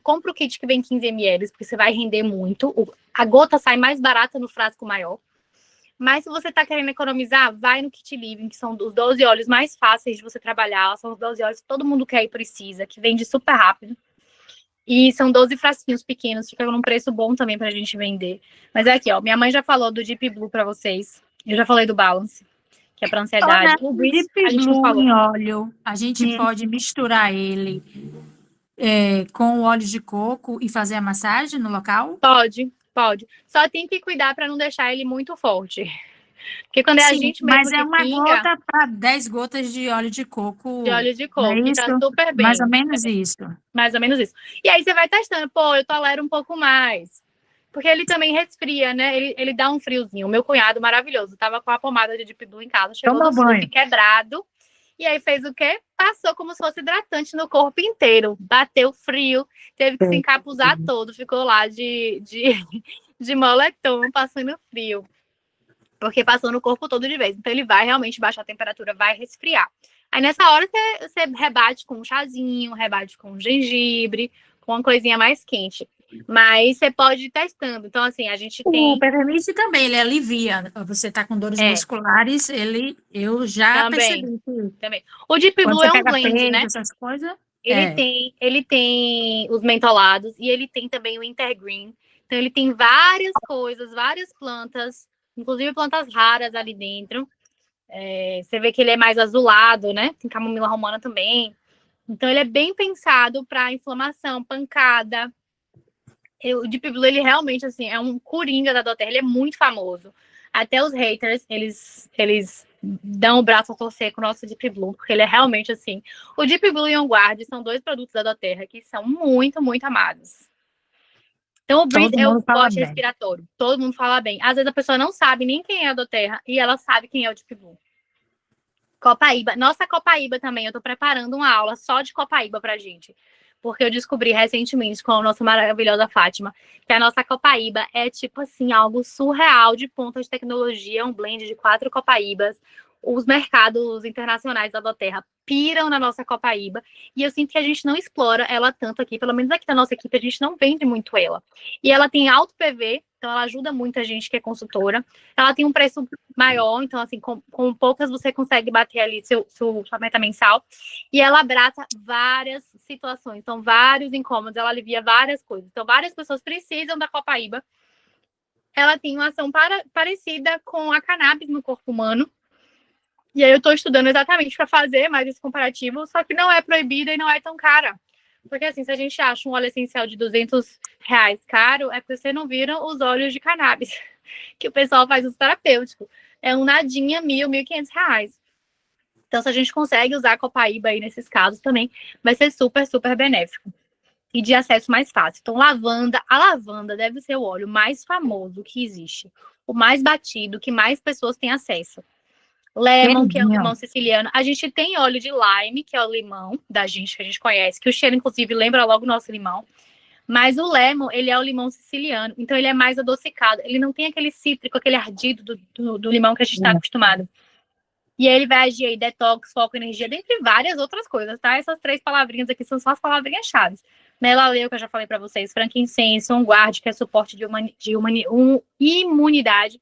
compra o kit que vem 15 ml, porque você vai render muito. A gota sai mais barata no frasco maior. Mas se você está querendo economizar, vai no Kit Living, que são os 12 óleos mais fáceis de você trabalhar. São os 12 óleos que todo mundo quer e precisa, que vende super rápido. E são 12 frasquinhos pequenos, fica num preço bom também pra gente vender. Mas é aqui, ó, minha mãe já falou do Deep Blue pra vocês. Eu já falei do Balance, que é pra ansiedade. O Deep Blue em óleo, a gente pode misturar ele com o óleo de coco e fazer a massagem no local? Pode. Só tem que cuidar para não deixar ele muito forte. Porque quando é a gente mesmo mas é uma gota para 10 gotas de óleo de coco. De óleo de coco, que tá super bem. Mais ou menos isso. Mais ou menos isso. E aí você vai testando, pô, eu tolero um pouco mais. Porque ele também resfria, né? Ele dá um friozinho. O meu cunhado maravilhoso tava com a pomada de Deep Blue em casa, chegou no surf quebrado. E aí fez o quê? Passou como se fosse hidratante no corpo inteiro. Bateu frio, teve que se encapuzar todo. Ficou lá de de moletom, passando frio. Porque passou no corpo todo de vez. Então, ele vai realmente baixar a temperatura, vai resfriar. Aí, nessa hora, você rebate com um chazinho, rebate com um gengibre, com uma coisinha mais quente. Mas você pode ir testando. Então, assim, a gente tem... O peppermint também, ele alivia. Você tá com dores musculares, eu já também, percebi que também. O Deep quando Blue você é um pega blend, peito, né? essas coisas, Ele tem os mentolados e ele tem também o Intergreen. Então, ele tem várias coisas, várias plantas, inclusive plantas raras ali dentro. Você vê que ele é mais azulado, né? Tem camomila romana também. Então, ele é bem pensado para inflamação, pancada. O Deep Blue, ele realmente, assim, é um coringa da doTERRA. Ele é muito famoso. Até os haters, eles dão o braço a torcer com o nosso Deep Blue, porque ele é realmente, assim... O Deep Blue e o On Guard são 2 produtos da doTERRA que são muito, muito amados. Então, o Breeze todo é o mundo fala forte bem. respiratório. Todo mundo fala bem. Às vezes, a pessoa não sabe nem quem é a doTERRA e ela sabe quem é o Deep Blue. Copaíba. Nossa, Copaíba também. Eu tô preparando uma aula só de Copaíba pra gente. Porque eu descobri recentemente com a nossa maravilhosa Fátima que a nossa Copaíba é, tipo assim, algo surreal de ponta de tecnologia. Um blend de 4 Copaíbas. Os mercados internacionais da doTERRA piram na nossa Copaíba. E eu sinto que a gente não explora ela tanto aqui. Pelo menos aqui na nossa equipe, a gente não vende muito ela. E ela tem alto PV, então ela ajuda muito a gente que é consultora. Ela tem um preço maior, então, assim, com poucas você consegue bater ali sua meta mensal. E ela abraça várias situações, são vários incômodos, ela alivia várias coisas. Então, várias pessoas precisam da Copaíba. Ela tem uma ação parecida com a cannabis no corpo humano. E aí eu estou estudando exatamente para fazer mais esse comparativo, só que não é proibida e não é tão cara. Porque, assim, se a gente acha um óleo essencial de R$ 200 caro, é porque você não viram os óleos de cannabis que o pessoal faz uso terapêutico. É um nadinha, R$ 1.500. Então, se a gente consegue usar a Copaíba aí nesses casos também, vai ser super, super benéfico. E de acesso mais fácil. Então, a lavanda deve ser o óleo mais famoso que existe. O mais batido, que mais pessoas têm acesso. Lemon, que é o limão siciliano. A gente tem óleo de lime, que é o limão da gente, que a gente conhece, que o cheiro, inclusive, lembra logo o nosso limão. Mas o lemon, ele é o limão siciliano, então ele é mais adocicado. Ele não tem aquele cítrico, aquele ardido do limão que a gente está acostumado. E aí ele vai agir aí, detox, foco, energia, dentre várias outras coisas, tá? Essas 3 palavrinhas aqui são só as palavrinhas-chave. Melaleu, que eu já falei para vocês, frankincense, on guard, que é suporte de imunidade.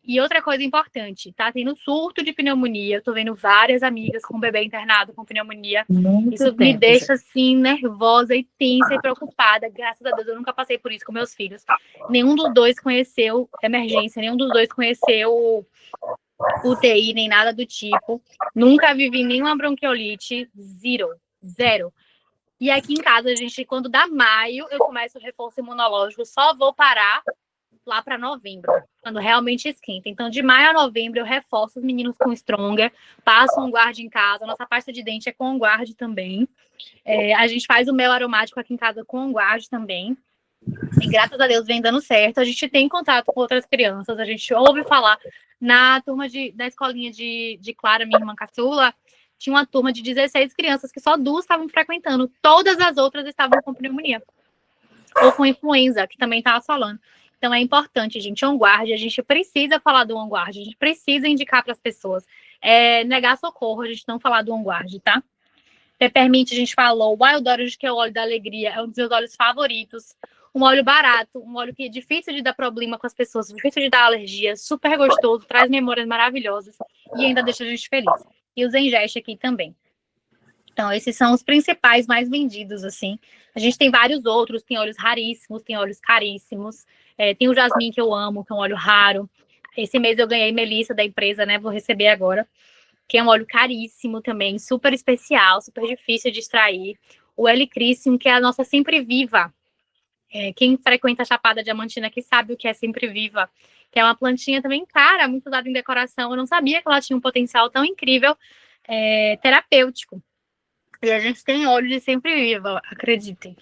E outra coisa importante, tá tendo surto de pneumonia. Eu tô vendo várias amigas com bebê internado com pneumonia. Isso me deixa, assim, nervosa e tensa e preocupada. Graças a Deus, eu nunca passei por isso com meus filhos. Nenhum dos dois conheceu emergência, nenhum dos dois conheceu UTI, nem nada do tipo. Nunca vivi nenhuma bronquiolite. Zero. E aqui em casa, a gente, quando dá maio, eu começo o reforço imunológico. Só vou parar lá para novembro, quando realmente esquenta. Então, de maio a novembro, eu reforço os meninos com Stronger, passo um guard em casa. Nossa pasta de dente é com guard também. A gente faz o mel aromático aqui em casa com guard também. E graças a Deus vem dando certo. A gente tem contato com outras crianças, a gente ouve falar. Na turma da escolinha de Clara, minha irmã caçula, tinha uma turma de 16 crianças que só 2 estavam frequentando. Todas as outras estavam com pneumonia. Ou com influenza, que também está assolando. Então, é importante, gente, On Guard, a gente precisa falar do On Guard, a gente precisa indicar para as pessoas. Negar socorro, a gente não falar do On Guard, tá? Peppermint, a gente falou. Wild Orange, que é o óleo da alegria, é um dos meus óleos favoritos. Um óleo barato, um óleo que é difícil de dar problema com as pessoas, difícil de dar alergia, super gostoso, traz memórias maravilhosas e ainda deixa a gente feliz. E o Zengest aqui também. Então, esses são os principais mais vendidos, assim. A gente tem vários outros, tem óleos raríssimos, tem óleos caríssimos. Tem o jasmim, que eu amo, que é um óleo raro. Esse mês eu ganhei Melissa da empresa, né? Vou receber agora. Que é um óleo caríssimo também, super especial, super difícil de extrair. O Helicríssimo, que é a nossa Sempre Viva. Quem frequenta a Chapada Diamantina aqui sabe o que é Sempre Viva. Que é uma plantinha também cara, muito usada em decoração. Eu não sabia que ela tinha um potencial tão incrível terapêutico. E a gente tem óleo de Sempre Viva, acreditem.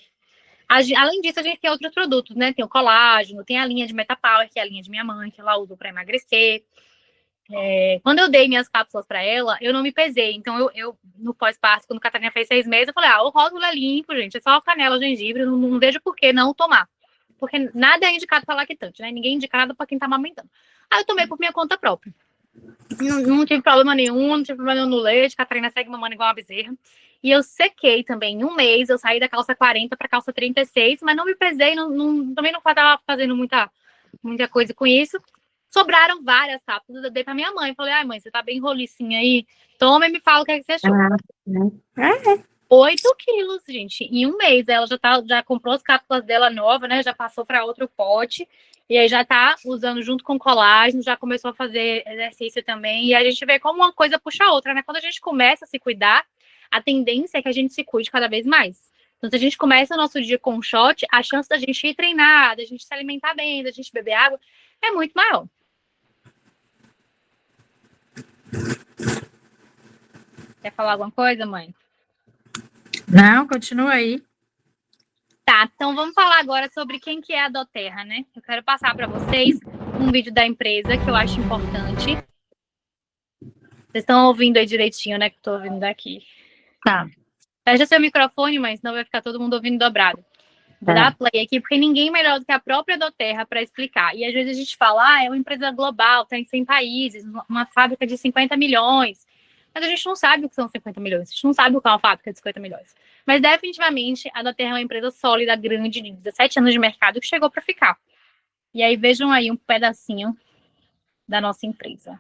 Além disso, a gente tem outros produtos, né? Tem o colágeno, tem a linha de Metapower, que é a linha de minha mãe, que ela usa para emagrecer. Quando eu dei minhas cápsulas para ela, eu não me pesei. Então, eu no pós-parto, quando a Catarina fez 6 meses, eu falei, o rótulo é limpo, gente. É só canela, gengibre, não vejo por que não tomar. porque nada é indicado para lactante, né? Ninguém indica nada para quem tá amamentando. Aí eu tomei por minha conta própria. Não tive problema nenhum, não tive problema nenhum no leite, Catarina segue mamando igual uma bezerra. E eu sequei também em um mês, eu saí da calça 40 para calça 36, mas não me pesei, também não estava fazendo muita coisa com isso. Sobraram várias cápsulas, eu dei para minha mãe. Falei, ai mãe, você tá bem rolicinha aí? Toma e me fala o que, é que você achou. 8 quilos, gente, em um mês. Ela já comprou as cápsulas dela nova, né? Já passou para outro pote. E aí já tá usando junto com colágeno, já começou a fazer exercício também. E a gente vê como uma coisa puxa a outra, né? Quando a gente começa a se cuidar, a tendência é que a gente se cuide cada vez mais. Então, se a gente começa o nosso dia com um shot, a chance da gente ir treinar, da gente se alimentar bem, da gente beber água, é muito maior. Quer falar alguma coisa, mãe? Não, continua aí. Tá, então vamos falar agora sobre quem que é a doTERRA, né? Eu quero passar para vocês um vídeo da empresa que eu acho importante. Vocês estão ouvindo aí direitinho, né? Que eu tô ouvindo daqui. Tá. Fecha seu microfone, mas senão vai ficar todo mundo ouvindo dobrado. Vou dar play aqui, porque ninguém melhor do que a própria doTERRA para explicar. E às vezes a gente fala, é uma empresa global, tá em 100 países, uma fábrica de 50 milhões. Mas a gente não sabe o que são 50 milhões, a gente não sabe o que é uma fábrica de 50 milhões. Mas definitivamente a doTERRA é uma empresa sólida, grande, de 17 anos de mercado, que chegou para ficar. E aí vejam aí um pedacinho da nossa empresa.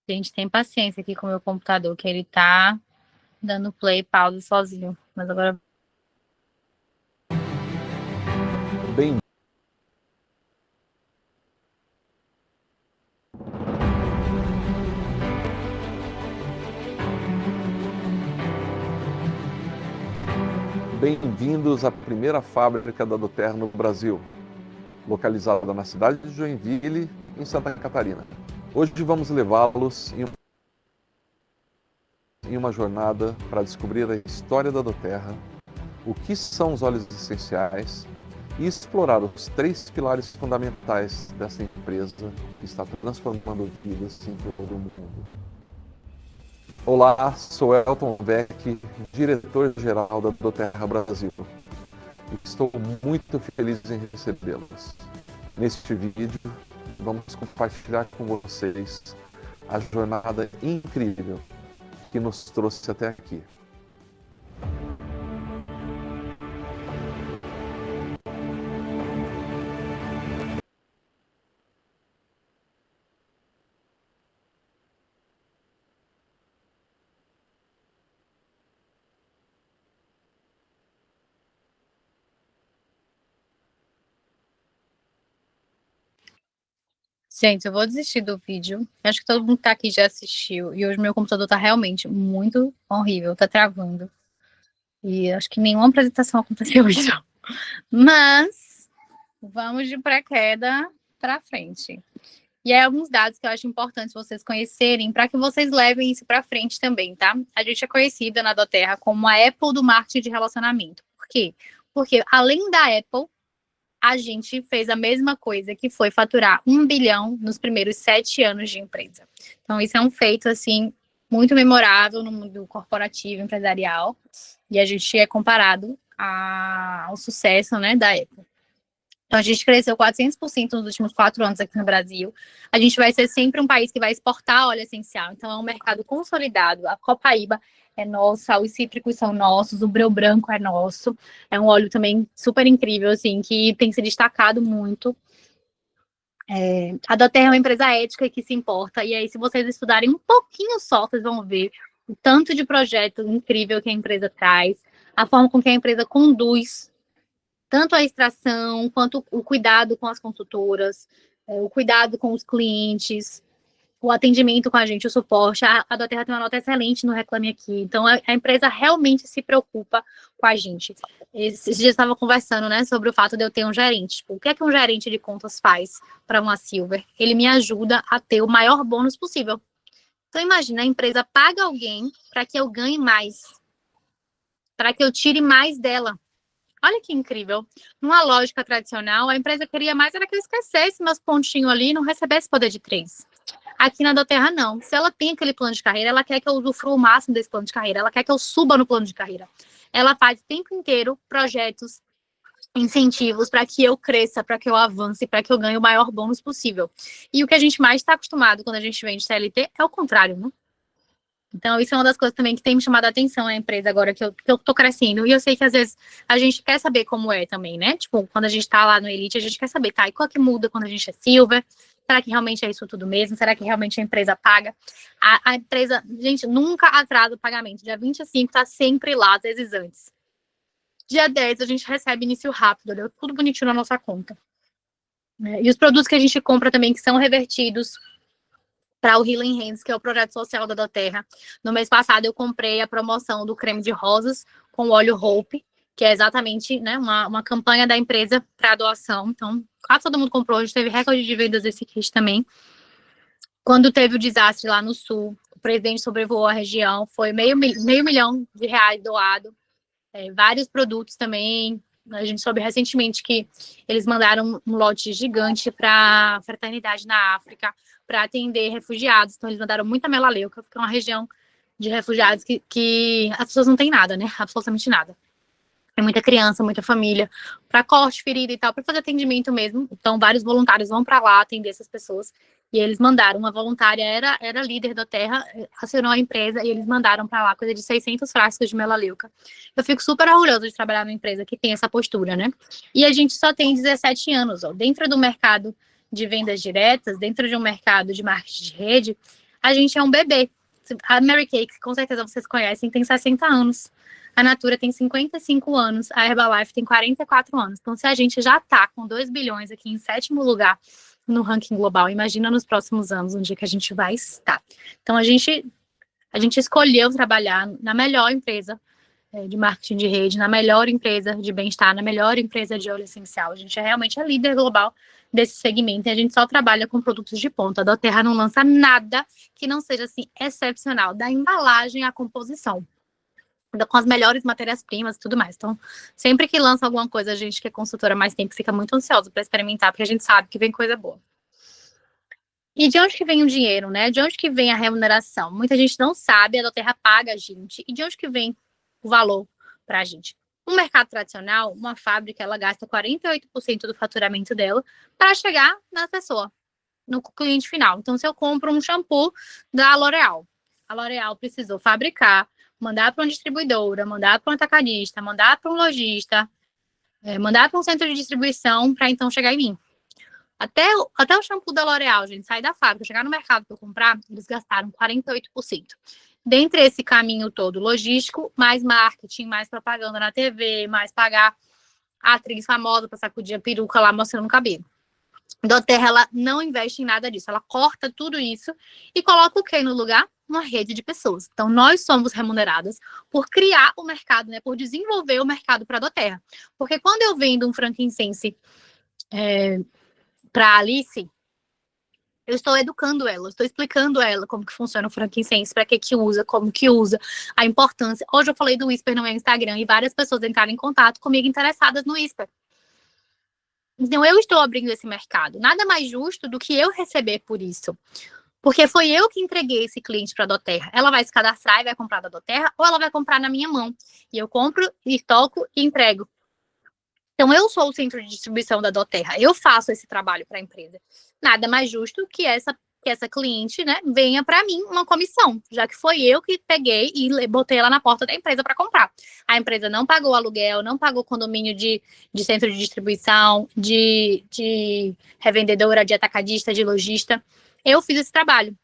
Gente, tem paciência aqui com o meu computador, que ele tá dando play e pausa sozinho. Mas agora... Bem... Bem-vindos à primeira fábrica da doTERRA no Brasil, localizada na cidade de Joinville, em Santa Catarina. Hoje vamos levá-los em uma jornada para descobrir a história da doTERRA, o que são os óleos essenciais e explorar os 3 pilares fundamentais dessa empresa que está transformando vidas em todo o mundo. Olá, sou Elton Beck, diretor-geral da doTERRA Brasil. E estou muito feliz em recebê-los. Neste vídeo, vamos compartilhar com vocês a jornada incrível que nos trouxe até aqui. Gente, eu vou desistir do vídeo. Acho que todo mundo que tá aqui já assistiu. E hoje meu computador tá realmente muito horrível, tá travando. E acho que nenhuma apresentação aconteceu hoje. Mas vamos de pré-queda para frente. E aí, alguns dados que eu acho importantes vocês conhecerem para que vocês levem isso para frente também, tá? A gente é conhecida na doTERRA como a Apple do marketing de relacionamento. Por quê? Porque além da Apple, a gente fez a mesma coisa, que foi faturar 1 bilhão nos primeiros 7 anos de empresa. Então, isso é um feito, assim, muito memorável no mundo corporativo, empresarial, e a gente é comparado ao sucesso, né, da Apple. Então, a gente cresceu 400% nos últimos 4 anos aqui no Brasil. A gente vai ser sempre um país que vai exportar óleo essencial. Então, é um mercado consolidado. A Copaíba é nossa, os cítricos são nossos, o breu branco é nosso. É um óleo também super incrível, assim, que tem se destacado muito. A doTERRA é uma empresa ética que se importa. E aí, se vocês estudarem um pouquinho só, vocês vão ver o tanto de projeto incrível que a empresa traz, a forma com que a empresa conduz tanto a extração, quanto o cuidado com as consultoras, o cuidado com os clientes, o atendimento com a gente, o suporte. A doTERRA tem uma nota excelente no Reclame Aqui. Então, a empresa realmente se preocupa com a gente. Esses dias eu estava conversando, né, sobre o fato de eu ter um gerente. Tipo, o que é que um gerente de contas faz para uma Silver? Ele me ajuda a ter o maior bônus possível. Então, imagina, a empresa paga alguém para que eu ganhe mais, para que eu tire mais dela. Olha que incrível. Numa lógica tradicional, a empresa queria mais era que eu esquecesse meus pontinhos ali e não recebesse poder de 3. Aqui na doTERRA, não. Se ela tem aquele plano de carreira, ela quer que eu usufrua o máximo desse plano de carreira. Ela quer que eu suba no plano de carreira. Ela faz o tempo inteiro projetos, incentivos para que eu cresça, para que eu avance, para que eu ganhe o maior bônus possível. E o que a gente mais está acostumado quando a gente vem de CLT é o contrário, né? Então, isso é uma das coisas também que tem me chamado a atenção na empresa agora que eu tô crescendo. E eu sei que, às vezes, a gente quer saber como é também, né? Tipo, quando a gente tá lá no Elite, a gente quer saber, tá? E qual que muda quando a gente é Silver? Será que realmente é isso tudo mesmo? Será que realmente a empresa paga? A empresa, gente, nunca atrasa o pagamento. Dia 25 tá sempre lá, às vezes antes. Dia 10 a gente recebe início rápido, deu tudo bonitinho na nossa conta. E os produtos que a gente compra também, que são revertidos para o Healing Hands, que é o projeto social da doTERRA. No mês passado, eu comprei a promoção do creme de rosas com óleo Hope, que é exatamente, né, uma campanha da empresa para doação. Então, quase todo mundo comprou. A gente teve recorde de vendas desse kit também. Quando teve o desastre lá no Sul, o presidente sobrevoou a região, foi meio milhão de reais doado. Vários produtos também. A gente soube recentemente que eles mandaram um lote gigante para a fraternidade na África, para atender refugiados. Então, eles mandaram muita melaleuca, porque é uma região de refugiados que as pessoas não têm nada, né? Absolutamente nada. Tem muita criança, muita família, para corte, ferida e tal, para fazer atendimento mesmo. Então, vários voluntários vão para lá atender essas pessoas. E eles mandaram, uma voluntária era líder da Terra, acionou a empresa e eles mandaram para lá coisa de 600 frascos de melaleuca. Eu fico super orgulhosa de trabalhar numa empresa que tem essa postura, né? E a gente só tem 17 anos, ó. Dentro do mercado de vendas diretas, dentro de um mercado de marketing de rede, a gente é um bebê. A Mary Kay, que com certeza vocês conhecem, tem 60 anos. A Natura tem 55 anos, a Herbalife tem 44 anos. Então, se a gente já está com 2 bilhões aqui em 7º lugar no ranking global, imagina nos próximos anos, onde é que a gente vai estar. Então, a gente escolheu trabalhar na melhor empresa de marketing de rede, na melhor empresa de bem-estar, na melhor empresa de óleo essencial. A gente é realmente a líder global desse segmento e a gente só trabalha com produtos de ponta. A doTERRA não lança nada que não seja, assim, excepcional, da embalagem à composição, com as melhores matérias-primas e tudo mais. Então, sempre que lança alguma coisa, a gente que é consultora há mais tempo fica muito ansiosa para experimentar, porque a gente sabe que vem coisa boa. E de onde que vem o dinheiro, né? De onde que vem a remuneração? Muita gente não sabe, a doTERRA paga a gente. E de onde que vem o valor para a gente? No mercado tradicional, uma fábrica, ela gasta 48% do faturamento dela para chegar na pessoa, no cliente final. Então, se eu compro um shampoo da L'Oréal, a L'Oréal precisou fabricar, mandar para uma distribuidora, mandar para um atacadista, mandar para um lojista, mandar para um centro de distribuição para então chegar em mim. Até o shampoo da L'Oréal, gente, sair da fábrica, chegar no mercado para comprar, eles gastaram 48%. Dentre esse caminho todo logístico, mais marketing, mais propaganda na TV, mais pagar a atriz famosa para sacudir a peruca lá mostrando o cabelo. doTERRA, ela não investe em nada disso, ela corta tudo isso e coloca o que no lugar? Uma rede de pessoas. Então, nós somos remuneradas por criar o mercado, né, por desenvolver o mercado para a doTERRA. Porque quando eu vendo um frankincense para a Alice, eu estou educando ela, estou explicando a ela como que funciona o frankincense, para que usa, como que usa, a importância. Hoje eu falei do Whisper no meu Instagram e várias pessoas entraram em contato comigo interessadas no Whisper. Então, eu estou abrindo esse mercado. Nada mais justo do que eu receber por isso. Porque foi eu que entreguei esse cliente para a doTERRA. Ela vai se cadastrar e vai comprar da doTERRA ou ela vai comprar na minha mão. E eu compro, e toco e entrego. Então, eu sou o centro de distribuição da doTERRA. Eu faço esse trabalho para a empresa. Nada mais justo que essa cliente, né, venha para mim uma comissão, já que foi eu que peguei e botei ela na porta da empresa para comprar. A empresa não pagou aluguel, não pagou condomínio de centro de distribuição, de revendedora, de atacadista, de lojista. Eu fiz esse trabalho.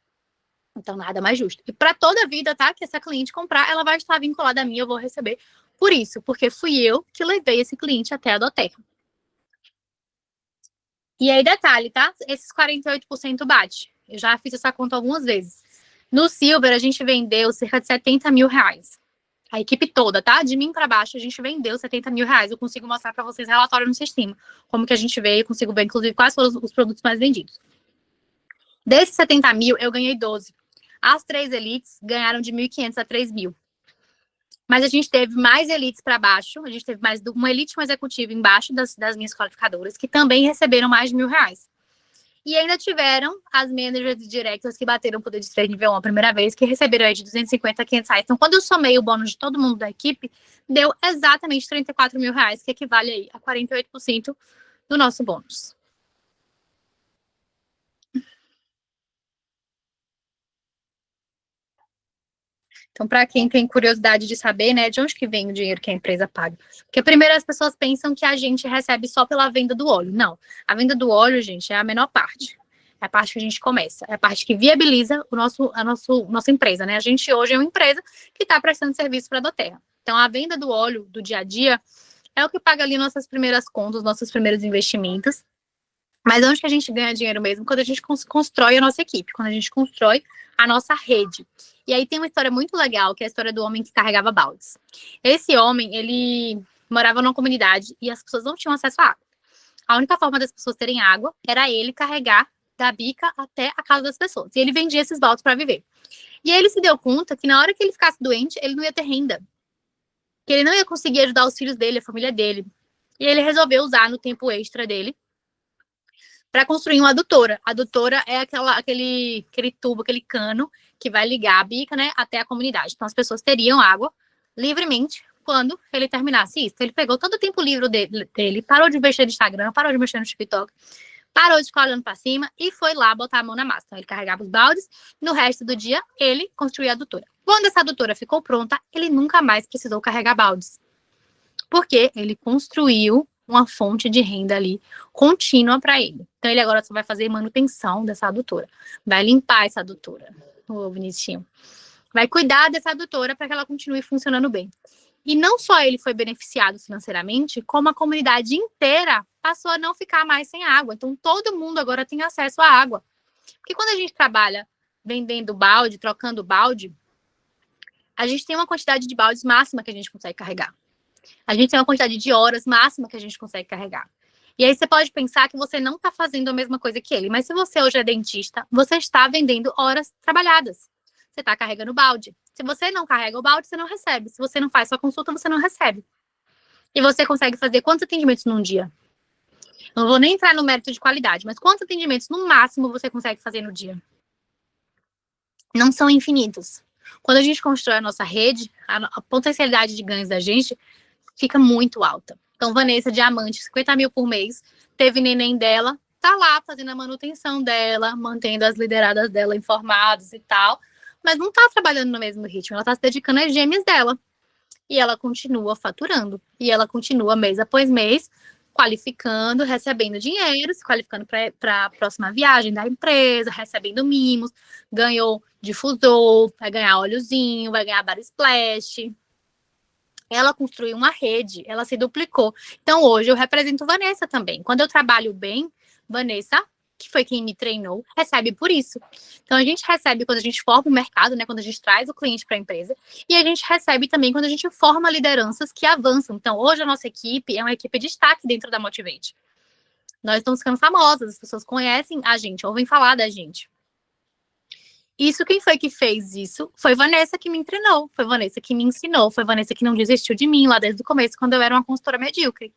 Então, nada mais justo. E para toda a vida, tá? Que essa cliente comprar, ela vai estar vinculada a mim, eu vou receber por isso, porque fui eu que levei esse cliente até a doTERRA. E aí, detalhe, tá? Esses 48% bate. Eu já fiz essa conta algumas vezes. No Silver, a gente vendeu cerca de 70 mil reais. A equipe toda, tá? De mim para baixo, a gente vendeu 70 mil reais. Eu consigo mostrar para vocês relatório no sistema. Como que a gente veio, eu consigo ver, inclusive, quais foram os produtos mais vendidos. Desses 70 mil, eu ganhei 12. As 3 elites ganharam de 1.500 a 3 mil. Mas a gente teve mais elites para baixo, a gente teve mais uma elite e um executivo embaixo das minhas qualificadoras, que também receberam mais de R$1.000. E ainda tiveram as managers e directors que bateram o poder de estresse nível 1 a primeira vez, que receberam aí de 250 a 500 reais. Então, quando eu somei o bônus de todo mundo da equipe, deu exatamente 34 mil reais, que equivale aí a 48% do nosso bônus. Então, para quem tem curiosidade de saber, né, de onde que vem o dinheiro que a empresa paga? Porque primeiro as pessoas pensam que a gente recebe só pela venda do óleo. Não, a venda do óleo, gente, é a menor parte. É a parte que a gente começa, é a parte que viabiliza nossa empresa, né? A gente hoje é uma empresa que está prestando serviço para a Doterra. Então, a venda do óleo do dia a dia é o que paga ali nossas primeiras contas, nossos primeiros investimentos. Mas onde que a gente ganha dinheiro mesmo? Quando a gente constrói a nossa equipe, quando a gente constrói a nossa rede. E aí tem uma história muito legal, que é a história do homem que carregava baldes. Esse homem, ele morava numa comunidade e as pessoas não tinham acesso à água. A única forma das pessoas terem água era ele carregar da bica até a casa das pessoas. E ele vendia esses baldes para viver. E aí ele se deu conta que na hora que ele ficasse doente, ele não ia ter renda. Que ele não ia conseguir ajudar os filhos dele, a família dele. E ele resolveu usar no tempo extra dele para construir uma adutora. A adutora é aquele tubo, aquele cano que vai ligar a bica, né, até a comunidade. Então as pessoas teriam água livremente quando ele terminasse isso. Ele pegou todo o tempo livre dele, parou de mexer no Instagram, parou de mexer no TikTok, parou de ficar olhando para cima e foi lá botar a mão na massa. Então ele carregava os baldes, no resto do dia ele construía a adutora. Quando essa adutora ficou pronta, ele nunca mais precisou carregar baldes. Porque ele construiu uma fonte de renda ali contínua para ele. Então, ele agora só vai fazer manutenção dessa adutora. Vai limpar essa adutora. Ô, bonitinho. Vai cuidar dessa adutora para que ela continue funcionando bem. E não só ele foi beneficiado financeiramente, como a comunidade inteira passou a não ficar mais sem água. Então, todo mundo agora tem acesso à água. Porque quando a gente trabalha vendendo balde, trocando balde, a gente tem uma quantidade de baldes máxima que a gente consegue carregar. A gente tem uma quantidade de horas máxima que a gente consegue carregar. E aí você pode pensar que você não está fazendo a mesma coisa que ele. Mas se você hoje é dentista, você está vendendo horas trabalhadas. Você está carregando o balde. Se você não carrega o balde, você não recebe. Se você não faz sua consulta, você não recebe. E você consegue fazer quantos atendimentos num dia? Eu não vou nem entrar no mérito de qualidade, mas quantos atendimentos no máximo você consegue fazer no dia? Não são infinitos. Quando a gente constrói a nossa rede, a potencialidade de ganhos da gente fica muito alta. Então, Vanessa, diamante, 50 mil por mês, teve neném dela, tá lá fazendo a manutenção dela, mantendo as lideradas dela informadas e tal, mas não tá trabalhando no mesmo ritmo, ela tá se dedicando às gêmeas dela. E ela continua faturando, e ela continua mês após mês, qualificando, recebendo dinheiro, se qualificando para a próxima viagem da empresa, recebendo mimos, ganhou difusor, vai ganhar óleozinho, vai ganhar bar splash. Ela construiu uma rede, ela se duplicou. Então, hoje eu represento Vanessa também. Quando eu trabalho bem, Vanessa, que foi quem me treinou, recebe por isso. Então, a gente recebe quando a gente forma o mercado, né? Quando a gente traz o cliente para a empresa. E a gente recebe também quando a gente forma lideranças que avançam. Então, hoje a nossa equipe é uma equipe de destaque dentro da Motivate. Nós estamos ficando famosas, as pessoas conhecem a gente, ouvem falar da gente. Isso, quem foi que fez isso? Foi Vanessa que me treinou, foi Vanessa que me ensinou, foi Vanessa que não desistiu de mim lá desde o começo, quando eu era uma consultora medíocre.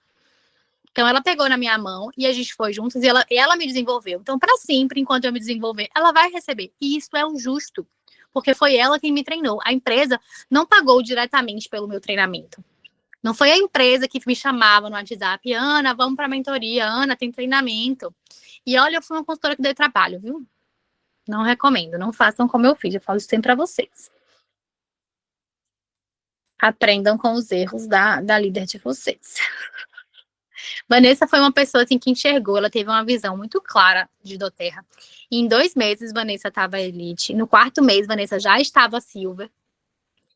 Então, ela pegou na minha mão e a gente foi juntos e ela me desenvolveu. Então, para sempre, enquanto eu me desenvolver, ela vai receber. E isso é o justo, porque foi ela quem me treinou. A empresa não pagou diretamente pelo meu treinamento. Não foi a empresa que me chamava no WhatsApp, Ana, vamos para a mentoria, Ana, tem treinamento. E olha, eu fui uma consultora que deu trabalho, viu? Não recomendo, não façam como eu fiz, eu falo isso sempre para vocês. Aprendam com os erros da líder de vocês. Vanessa foi uma pessoa assim, que enxergou, ela teve uma visão muito clara de Doterra. E em 2 meses, Vanessa estava elite. No 4º mês, Vanessa já estava silver.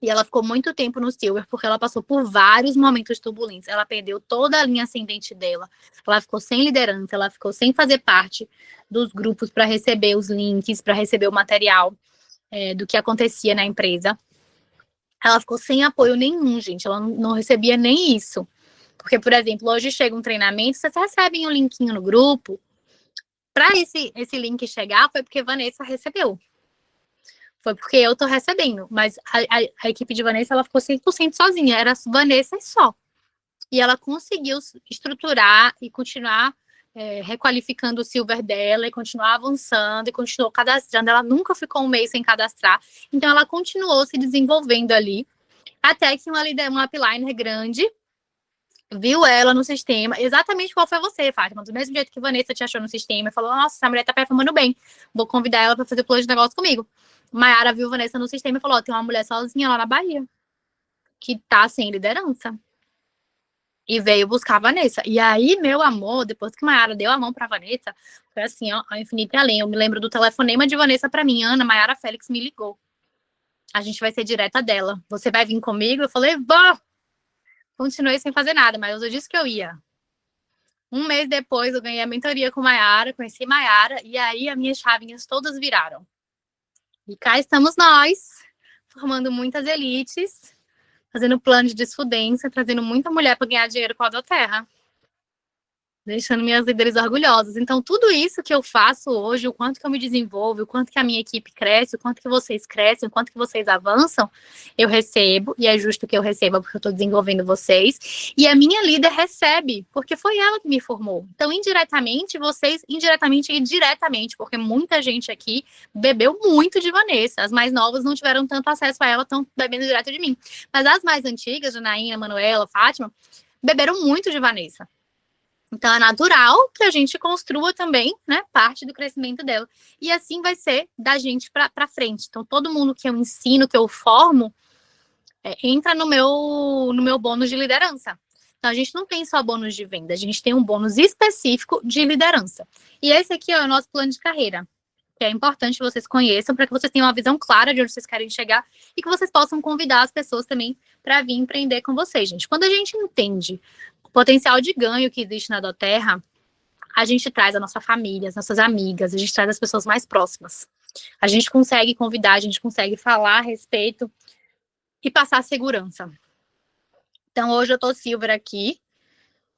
E ela ficou muito tempo no silver, porque ela passou por vários momentos turbulentos. Ela perdeu toda a linha ascendente dela. Ela ficou sem liderança, ela ficou sem fazer parte dos grupos para receber os links, para receber o material do que acontecia na empresa. Ela ficou sem apoio nenhum, gente. Ela não recebia nem isso. Porque, por exemplo, hoje chega um treinamento, vocês recebem um linkinho no grupo. Para esse link chegar, foi porque Vanessa recebeu. Foi porque eu tô recebendo. Mas a equipe de Vanessa, ela ficou 100% sozinha. Era Vanessa e só. E ela conseguiu estruturar e continuar requalificando o Silver dela, e continuar avançando, e continuou cadastrando. Ela nunca ficou um mês sem cadastrar. Então, ela continuou se desenvolvendo ali, até que uma upliner grande viu ela no sistema, exatamente qual foi você, Fátima, do mesmo jeito que Vanessa te achou no sistema, e falou, nossa, essa mulher tá performando bem, vou convidar ela para fazer plano de negócio comigo. Maiara viu Vanessa no sistema e falou, tem uma mulher sozinha lá na Bahia, que tá sem liderança. E veio buscar a Vanessa. E aí, meu amor, depois que Maiara deu a mão pra Vanessa, foi assim, ó, ao infinito e além. Eu me lembro do telefonema de Vanessa pra mim. Ana, Maiara Félix me ligou. A gente vai ser direta dela. Você vai vir comigo? Eu falei, vou! Continuei sem fazer nada, mas eu disse que eu ia. Um mês depois, eu ganhei a mentoria com Maiara, conheci Maiara, e aí as minhas chavinhas todas viraram. E cá estamos nós, formando muitas elites, fazendo plano de desfudência, trazendo muita mulher para ganhar dinheiro com a Doterra. Deixando minhas líderes orgulhosas. Então, tudo isso que eu faço hoje, o quanto que eu me desenvolvo, o quanto que a minha equipe cresce, o quanto que vocês crescem, o quanto que vocês avançam, eu recebo, e é justo que eu receba, porque eu estou desenvolvendo vocês, e a minha líder recebe, porque foi ela que me formou. Então, indiretamente, vocês, indiretamente e diretamente, porque muita gente aqui bebeu muito de Vanessa. As mais novas não tiveram tanto acesso a ela, estão bebendo direto de mim. Mas as mais antigas, Janaína, Manuela, Fátima, beberam muito de Vanessa. Então, é natural que a gente construa também, né, parte do crescimento dela. E assim vai ser da gente para frente. Então, todo mundo que eu ensino, que eu formo, entra no meu bônus de liderança. Então, a gente não tem só bônus de venda, a gente tem um bônus específico de liderança. E esse aqui é o nosso plano de carreira, que é importante que vocês conheçam, para que vocês tenham uma visão clara de onde vocês querem chegar e que vocês possam convidar as pessoas também para vir empreender com vocês, gente. Quando a gente entende o potencial de ganho que existe na Doterra, a gente traz a nossa família, as nossas amigas, a gente traz as pessoas mais próximas. A gente consegue convidar, a gente consegue falar a respeito e passar segurança. Então, hoje eu tô Silver aqui.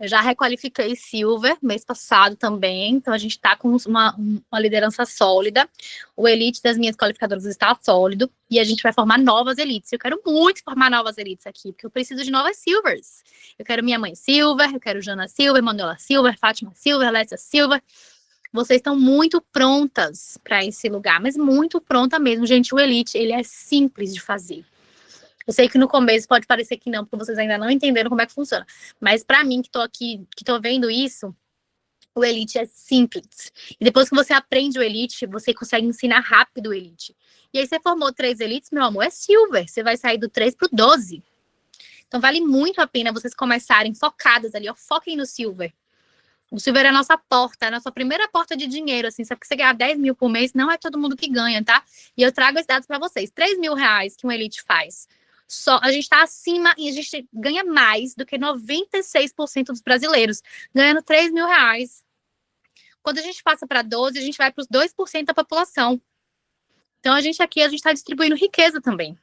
Eu já requalifiquei Silver mês passado também. Então, a gente está com uma liderança sólida. O Elite das minhas qualificadoras está sólido. E a gente vai formar novas elites. Eu quero muito formar novas elites aqui, porque eu preciso de novas Silvers. Eu quero minha mãe Silver, eu quero Jana Silver, Manuela Silver, Fátima Silver, Lécia Silver. Vocês estão muito prontas para esse lugar, mas muito pronta mesmo. Gente, o Elite, ele é simples de fazer. Eu sei que no começo pode parecer que não, porque vocês ainda não entenderam como é que funciona. Mas para mim, que tô aqui, que tô vendo isso, o Elite é simples. E depois que você aprende o Elite, você consegue ensinar rápido o Elite. E aí você formou 3 Elites, meu amor, é Silver. Você vai sair do 3 pro 12. Então vale muito a pena vocês começarem focadas ali, ó. Foquem no Silver. O Silver é a nossa porta, é a nossa primeira porta de dinheiro, assim. Sabe que você ganhar 10 mil por mês, não é todo mundo que ganha, tá? E eu trago esses dados para vocês. 3 mil reais que um Elite faz. A gente está acima e a gente ganha mais do que 96% dos brasileiros, ganhando 3 mil reais. Quando a gente passa para 12, a gente vai para os 2% da população. Então, a gente está distribuindo riqueza também.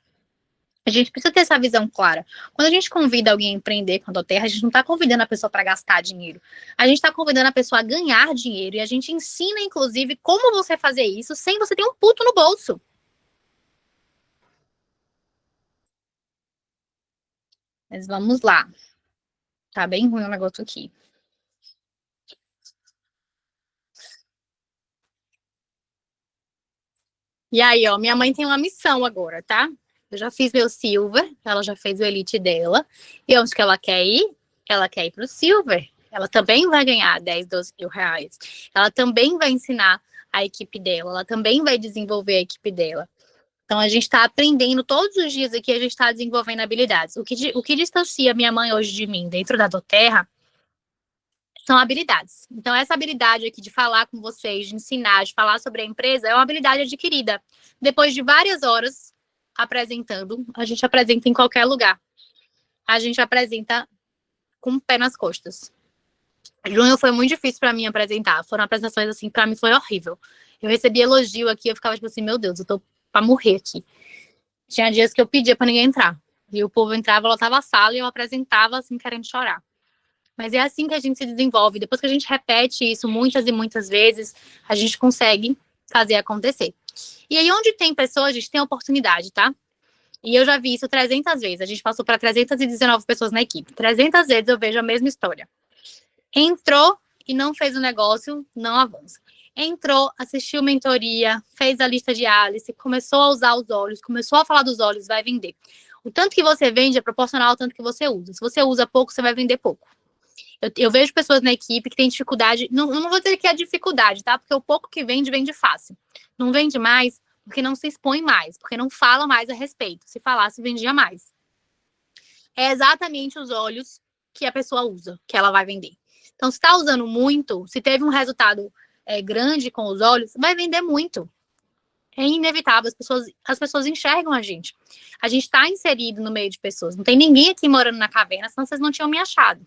A gente precisa ter essa visão clara. Quando a gente convida alguém a empreender com a Doterra, a gente não está convidando a pessoa para gastar dinheiro. A gente está convidando a pessoa a ganhar dinheiro. E a gente ensina, inclusive, como você fazer isso sem você ter um puto no bolso. Mas vamos lá. Tá bem ruim o negócio aqui. E aí, ó, minha mãe tem uma missão agora, tá? Eu já fiz meu Silver, ela já fez o Elite dela. E onde que ela quer ir? Ela quer ir pro Silver. Ela também vai ganhar 10, 12 mil reais. Ela também vai ensinar a equipe dela. Ela também vai desenvolver a equipe dela. Então, a gente está aprendendo todos os dias aqui, a gente está desenvolvendo habilidades. O que distancia minha mãe hoje de mim dentro da Doterra são habilidades. Então, essa habilidade aqui de falar com vocês, de ensinar, de falar sobre a empresa, é uma habilidade adquirida. Depois de várias horas apresentando, a gente apresenta em qualquer lugar. A gente apresenta com o pé nas costas. Junho foi muito difícil para mim apresentar. Foram apresentações, assim, para mim foi horrível. Eu recebi elogio aqui, eu ficava tipo assim, meu Deus, eu tô pra morrer aqui. Tinha dias que eu pedia pra ninguém entrar. E o povo entrava, lotava a sala e eu apresentava assim, querendo chorar. Mas é assim que a gente se desenvolve. Depois que a gente repete isso muitas e muitas vezes, a gente consegue fazer acontecer. E aí, onde tem pessoas, a gente tem oportunidade, tá? E eu já vi isso 300 vezes. A gente passou para 319 pessoas na equipe. 300 vezes eu vejo a mesma história. Entrou e não fez o negócio, não avança. Entrou, assistiu mentoria, fez a lista de Alice, começou a usar os olhos, começou a falar dos olhos, vai vender. O tanto que você vende é proporcional ao tanto que você usa. Se você usa pouco, você vai vender pouco. Eu vejo pessoas na equipe que têm dificuldade, não vou dizer que é dificuldade, tá? Porque o pouco que vende, vende fácil. Não vende mais porque não se expõe mais, porque não fala mais a respeito. Se falasse, vendia mais. É exatamente os olhos que a pessoa usa, que ela vai vender. Então, se está usando muito, se teve um resultado grande com os olhos, vai vender muito. É inevitável, as pessoas enxergam a gente. A gente está inserido no meio de pessoas. Não tem ninguém aqui morando na caverna, senão vocês não tinham me achado.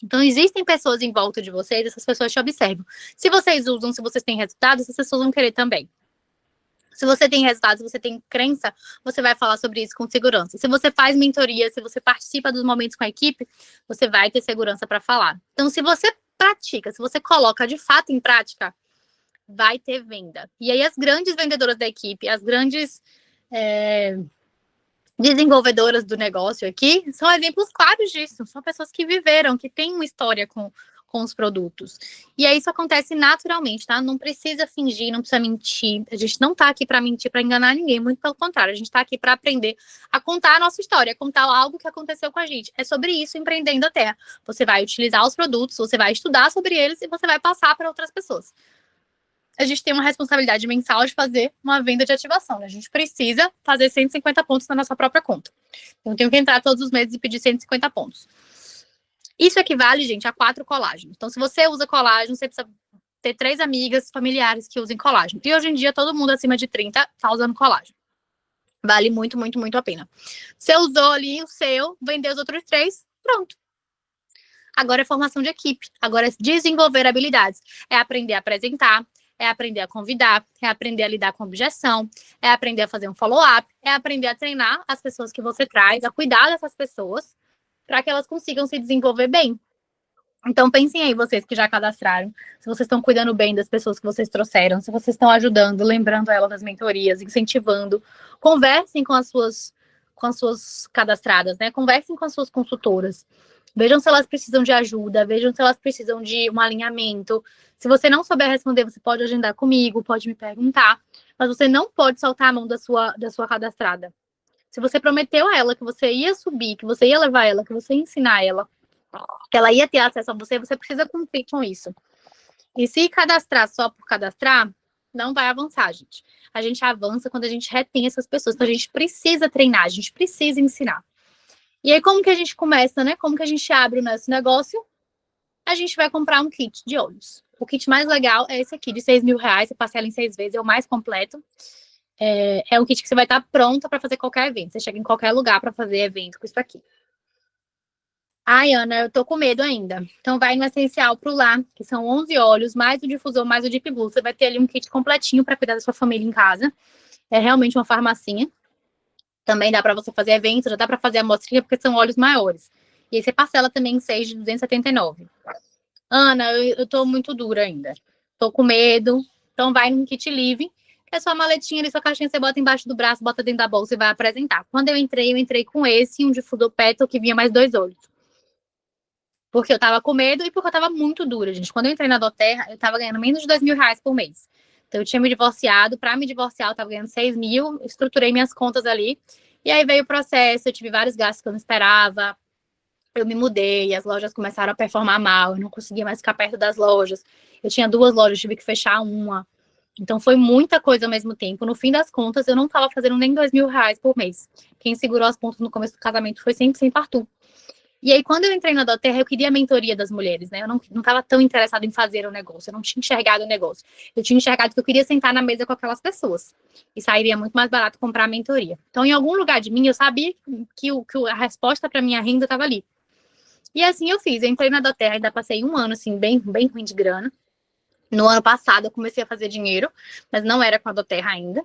Então, existem pessoas em volta de vocês, essas pessoas te observam. Se vocês usam, se vocês têm resultados, essas pessoas vão querer também. Se você tem resultados, se você tem crença, você vai falar sobre isso com segurança. Se você faz mentoria, se você participa dos momentos com a equipe, você vai ter segurança para falar. Então, se você pratica, se você coloca de fato em prática, vai ter venda. E aí, as grandes vendedoras da equipe, as grandes desenvolvedoras do negócio aqui, são exemplos claros disso. São pessoas que viveram, que têm uma história com os produtos. E aí isso acontece naturalmente, tá? Não precisa fingir, não precisa mentir. A gente não tá aqui para mentir, para enganar ninguém, muito pelo contrário. A gente tá aqui para aprender a contar a nossa história, contar algo que aconteceu com a gente. É sobre isso Empreendendo a Terra. Você vai utilizar os produtos, você vai estudar sobre eles e você vai passar para outras pessoas. A gente tem uma responsabilidade mensal de fazer uma venda de ativação, né? A gente precisa fazer 150 pontos na nossa própria conta. Então, eu tenho que entrar todos os meses e pedir 150 pontos. Isso equivale, gente, a 4 colágenos. Então, se você usa colágeno, você precisa ter 3 amigas familiares que usem colágeno. E hoje em dia, todo mundo acima de 30 tá usando colágeno. Vale muito, muito, muito a pena. Você usou ali o seu, vendeu os outros 3, pronto. Agora é formação de equipe. Agora é desenvolver habilidades. É aprender a apresentar, é aprender a convidar, é aprender a lidar com objeção, é aprender a fazer um follow-up, é aprender a treinar as pessoas que você traz, a cuidar dessas pessoas, para que elas consigam se desenvolver bem. Então, pensem aí, vocês que já cadastraram, se vocês estão cuidando bem das pessoas que vocês trouxeram, se vocês estão ajudando, lembrando elas das mentorias, incentivando, conversem com as suas cadastradas, né? Conversem com as suas consultoras. Vejam se elas precisam de ajuda, vejam se elas precisam de um alinhamento. Se você não souber responder, você pode agendar comigo, pode me perguntar, mas você não pode soltar a mão da sua cadastrada. Se você prometeu a ela que você ia subir, que você ia levar ela, que você ia ensinar ela, que ela ia ter acesso a você, você precisa cumprir com isso. E se cadastrar só por cadastrar, não vai avançar, gente. A gente avança quando a gente retém essas pessoas. Então, a gente precisa treinar, a gente precisa ensinar. E aí, como que a gente começa, né? Como que a gente abre o nosso negócio? A gente vai comprar um kit de olhos. O kit mais legal é esse aqui, de R$6.000, você parcela em 6 vezes, é o mais completo. É um kit que você vai estar pronta para fazer qualquer evento. Você chega em qualquer lugar para fazer evento com isso aqui. Ai, Ana, eu tô com medo ainda. Então, vai no essencial pro lar, que são 11 óleos, mais o difusor, mais o Deep Blue. Você vai ter ali um kit completinho para cuidar da sua família em casa. É realmente uma farmacinha. Também dá para você fazer evento, já dá para fazer amostrinha, porque são óleos maiores. E aí você parcela também em 6 de 279. Ana, eu tô muito dura ainda. Tô com medo. Então, vai num kit livre. É só a maletinha ali, sua caixinha, você bota embaixo do braço, bota dentro da bolsa e vai apresentar. Quando eu entrei com esse, um difusor Petal que vinha mais 2 olhos. Porque eu tava com medo e porque eu tava muito dura, gente. Quando eu entrei na doTERRA, eu tava ganhando menos de R$2.000 por mês. Então, eu tinha me divorciado. Pra me divorciar, eu tava ganhando 6.000. Estruturei minhas contas ali. E aí veio o processo, eu tive vários gastos que eu não esperava. Eu me mudei, as lojas começaram a performar mal. Eu não conseguia mais ficar perto das lojas. Eu tinha 2 lojas, tive que fechar uma. Então, foi muita coisa ao mesmo tempo. No fim das contas, eu não tava fazendo nem R$2.000 por mês. Quem segurou as pontas no começo do casamento foi 100% Arthur. E aí, quando eu entrei na doTERRA, eu queria a mentoria das mulheres, né? Eu não estava tão interessada em fazer o negócio, eu não tinha enxergado o negócio. Eu tinha enxergado que eu queria sentar na mesa com aquelas pessoas. E sairia muito mais barato comprar a mentoria. Então, em algum lugar de mim, eu sabia que a resposta para minha renda estava ali. E assim eu fiz. Eu entrei na doTERRA, ainda passei um ano, assim, bem ruim de grana. No ano passado, eu comecei a fazer dinheiro, mas não era com a doTERRA ainda.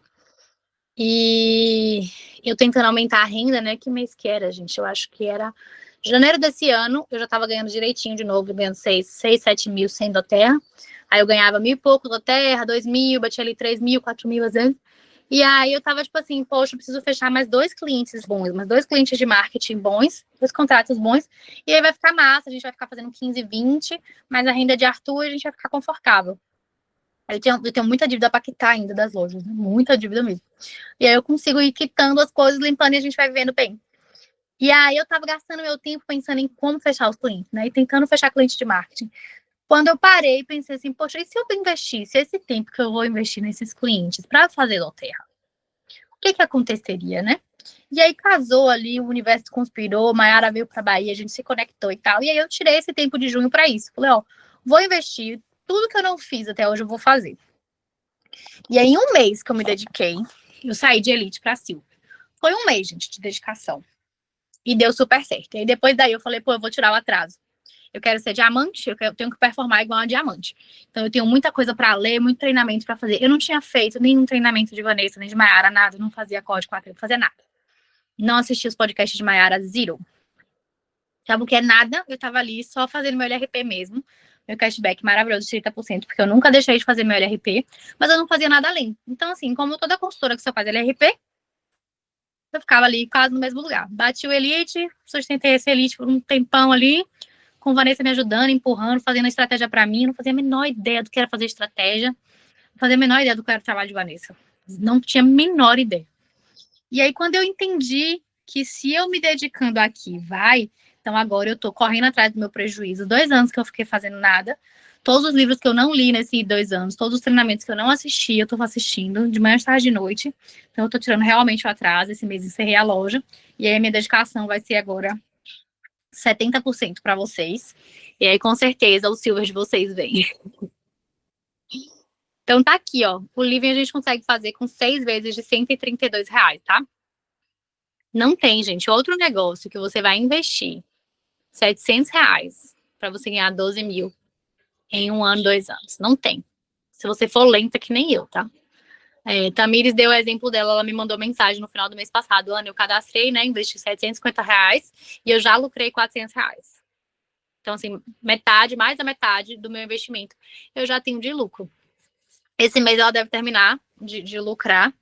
E eu tentando aumentar a renda, né? Que mês que era, gente? Eu acho que era janeiro desse ano, eu já tava ganhando direitinho de novo, ganhando 6, 7 mil sem da terra. Aí eu ganhava 1.000 e pouco da terra, 2.000, batia ali 3.000, 4.000 às vezes. E aí eu tava tipo assim, poxa, eu preciso fechar mais 2 clientes bons, mais 2 clientes de marketing bons, 2 contratos bons, e aí vai ficar massa, a gente vai ficar fazendo 15, 20, mas a renda de Arthur a gente vai ficar confortável. Eu tenho muita dívida para quitar ainda das lojas, né? Muita dívida mesmo. E aí eu consigo ir quitando as coisas, limpando e a gente vai vivendo bem. E aí eu tava gastando meu tempo pensando em como fechar os clientes, né? E tentando fechar cliente de marketing. Quando eu parei, pensei assim, poxa, e se eu investisse esse tempo que eu vou investir nesses clientes para fazer Doterra? O que que aconteceria, né? E aí casou ali, o universo conspirou, Mayara veio para Bahia, a gente se conectou e tal. E aí eu tirei esse tempo de junho para isso. Falei, ó, vou investir, tudo que eu não fiz até hoje eu vou fazer. E aí, em um mês que eu me dediquei, eu saí de Elite para Sil. Foi um mês, gente, de dedicação. E deu super certo. E aí, depois daí, eu falei, pô, eu vou tirar o atraso. Eu quero ser diamante, eu tenho que performar igual a diamante. Então, eu tenho muita coisa para ler, muito treinamento para fazer. Eu não tinha feito nenhum treinamento de Vanessa, nem de Mayara, nada. Eu não fazia código 4, não fazia nada. Não assistia os podcasts de Mayara, zero. Sabe o que é nada? Eu tava ali só fazendo meu LRP mesmo. Meu cashback maravilhoso de 30%, porque eu nunca deixei de fazer meu LRP, mas eu não fazia nada além. Então, assim, como toda consultora que só faz LRP, eu ficava ali quase no mesmo lugar. Bati o Elite, sustentei esse Elite por um tempão ali, com Vanessa me ajudando, empurrando, fazendo a estratégia para mim. Eu não fazia a menor ideia do que era fazer estratégia. Não fazia a menor ideia do que era o trabalho de Vanessa. Não tinha a menor ideia. E aí, quando eu entendi que se eu me dedicando aqui, vai... Então, agora eu tô correndo atrás do meu prejuízo. 2 anos que eu fiquei fazendo nada. Todos os livros que eu não li nesses 2 anos, todos os treinamentos que eu não assisti, eu tô assistindo de manhã, tarde e noite. Então, eu tô tirando realmente o atraso. Esse mês encerrei a loja. E aí, a minha dedicação vai ser agora 70% para vocês. E aí, com certeza, o silver de vocês vem. Então, tá aqui, ó. O livro a gente consegue fazer com 6 vezes de R$132, tá? Não tem, gente, outro negócio que você vai investir R$700 para você ganhar 12 mil em 1 ano, 2 anos. Não tem. Se você for lenta que nem eu, tá? Tamires deu o exemplo dela, ela me mandou mensagem no final do mês passado. Ana, eu cadastrei, né? Investi R$750 e eu já lucrei R$400. Então, assim, metade, mais da metade do meu investimento eu já tenho de lucro. Esse mês ela deve terminar de lucrar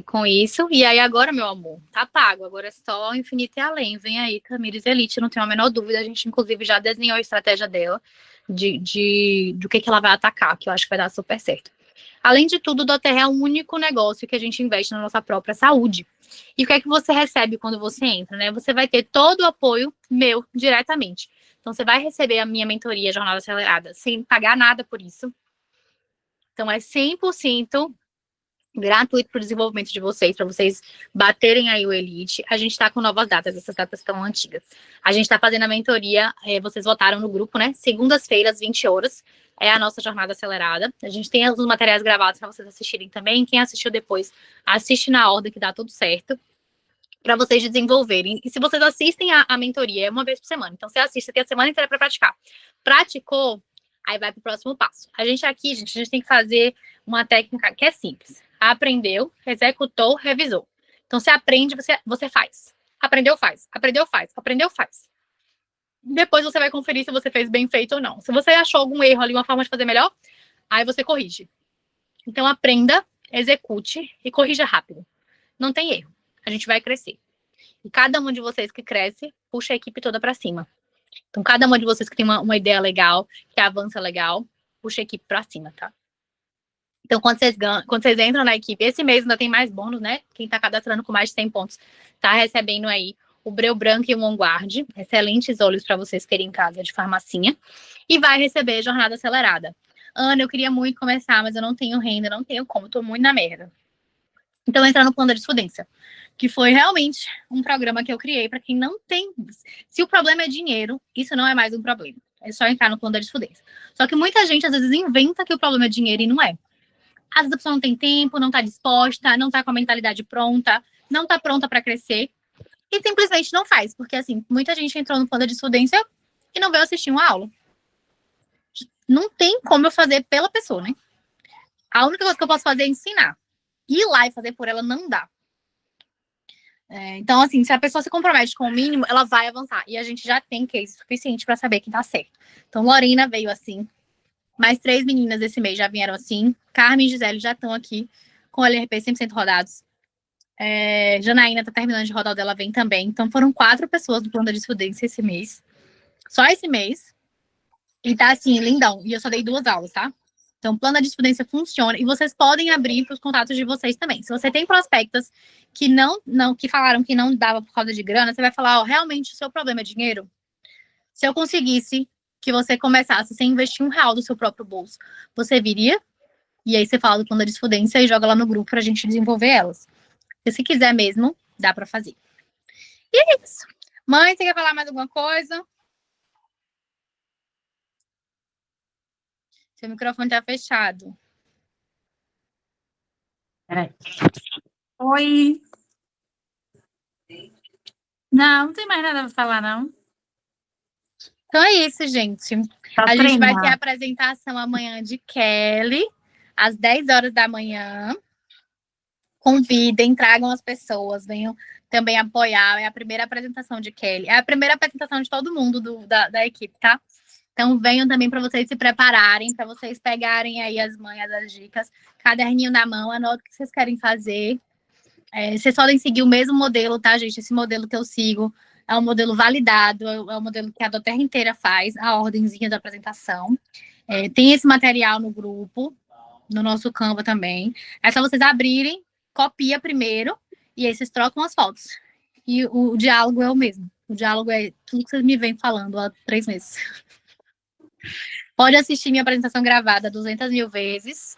com isso. E aí agora, meu amor, tá pago. Agora é só infinito e além. Vem aí, Tamires Elite, não tenho a menor dúvida. A gente, inclusive, já desenhou a estratégia dela do que ela vai atacar, que eu acho que vai dar super certo. Além de tudo, o Doterra é o único negócio que a gente investe na nossa própria saúde. E o que é que você recebe quando você entra, né? Você vai ter todo o apoio meu diretamente. Então, você vai receber a minha mentoria Jornada Acelerada sem pagar nada por isso. Então, é 100% gratuito para o desenvolvimento de vocês, para vocês baterem aí o Elite. A gente está com novas datas, essas datas estão antigas. A gente está fazendo a mentoria, vocês votaram no grupo, né? Segundas-feiras, 20 horas, é a nossa jornada acelerada. A gente tem alguns materiais gravados para vocês assistirem também. Quem assistiu depois, assiste na ordem que dá tudo certo, para vocês desenvolverem. E se vocês assistem a mentoria, é uma vez por semana. Então, você assiste, você tem a semana inteira para praticar. Praticou, aí vai para o próximo passo. A gente aqui, gente, a gente tem que fazer uma técnica que é simples. Aprendeu, executou, revisou. Então, você aprende, você faz. Aprendeu, faz. Aprendeu, faz. Aprendeu, faz. Depois você vai conferir se você fez bem feito ou não. Se você achou algum erro ali, uma forma de fazer melhor, aí você corrige. Então, aprenda, execute e corrija rápido. Não tem erro. A gente vai crescer. E cada um de vocês que cresce, puxa a equipe toda para cima. Então, cada um de vocês que tem uma ideia legal, que avança legal, puxa a equipe para cima, tá? Então, quando vocês entram na equipe, esse mês ainda tem mais bônus, né? Quem tá cadastrando com mais de 100 pontos tá recebendo aí o Breu Branco e o OnGuard, excelentes olhos para vocês terem em casa de farmacinha, e vai receber jornada acelerada. Ana, eu queria muito começar, mas eu não tenho renda, não tenho como, tô muito na merda. Então, entrar no plano da desfudência, que foi realmente um programa que eu criei para quem não tem. Se o problema é dinheiro, isso não é mais um problema. É só entrar no plano da desfudência. Só que muita gente, às vezes, inventa que o problema é dinheiro e não é. Às vezes a pessoa não tem tempo, não está disposta, não está com a mentalidade pronta, não está pronta para crescer e simplesmente não faz. Porque, assim, muita gente entrou no plano da desfudência e não veio assistir uma aula. Não tem como eu fazer pela pessoa, né? A única coisa que eu posso fazer é ensinar. ir lá e fazer por ela não dá. Então, assim, se a pessoa se compromete com o mínimo, ela vai avançar. E a gente já tem case suficiente para saber quem tá certo. Então, Lorena veio assim. Mais 3 meninas desse mês já vieram assim. Carmen e Gisele já estão aqui com o LRP 100% rodados. Janaína tá terminando de rodar, o dela vem também. Então, foram 4 pessoas do plano da disfudência esse mês. Só esse mês. E tá assim, lindão. E eu só dei 2 aulas, tá? Então, o plano da disfudência funciona. E vocês podem abrir para os contatos de vocês também. Se você tem prospectas que que falaram que não dava por causa de grana, você vai falar, ó, realmente o seu problema é dinheiro? Se eu conseguisse que você começasse sem investir R$1 do seu próprio bolso, você viria? E aí você fala do plano da disfudência e joga lá no grupo pra gente desenvolver elas. E se quiser mesmo, dá pra fazer. E é isso. Mãe, você quer falar mais alguma coisa? Seu microfone tá fechado. Peraí. Oi. Não tem mais nada pra falar, não. Então é isso, gente. Tá A gente vai ter a treinando. apresentação amanhã de Kelly, às 10 horas da manhã. Convidem, tragam as pessoas, venham também apoiar. É a primeira apresentação de Kelly. É a primeira apresentação de todo mundo da equipe, tá? Então venham também para vocês se prepararem, para vocês pegarem aí as manhas, as dicas, caderninho na mão, anota o que vocês querem fazer. Vocês podem seguir o mesmo modelo, tá, gente? Esse modelo que eu sigo é um modelo validado, é o modelo que a doTERRA inteira faz, a ordenzinha da apresentação. Tem esse material no grupo, no nosso Canva também. É só vocês abrirem, copia primeiro, e aí vocês trocam as fotos. E o diálogo é o mesmo. O diálogo é tudo que vocês me vêm falando há 3 meses. Pode assistir minha apresentação gravada 200 mil vezes.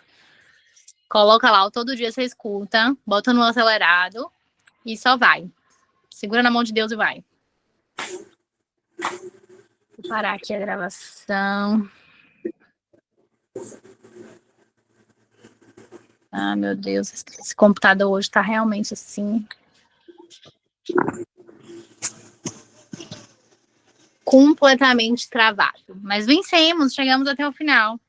Coloca lá, todo dia você escuta, bota no acelerado e só vai. Segura na mão de Deus e vai. Vou parar aqui a gravação. Ah, meu Deus, esse computador hoje tá realmente assim. Completamente travado. Mas vencemos, chegamos até o final.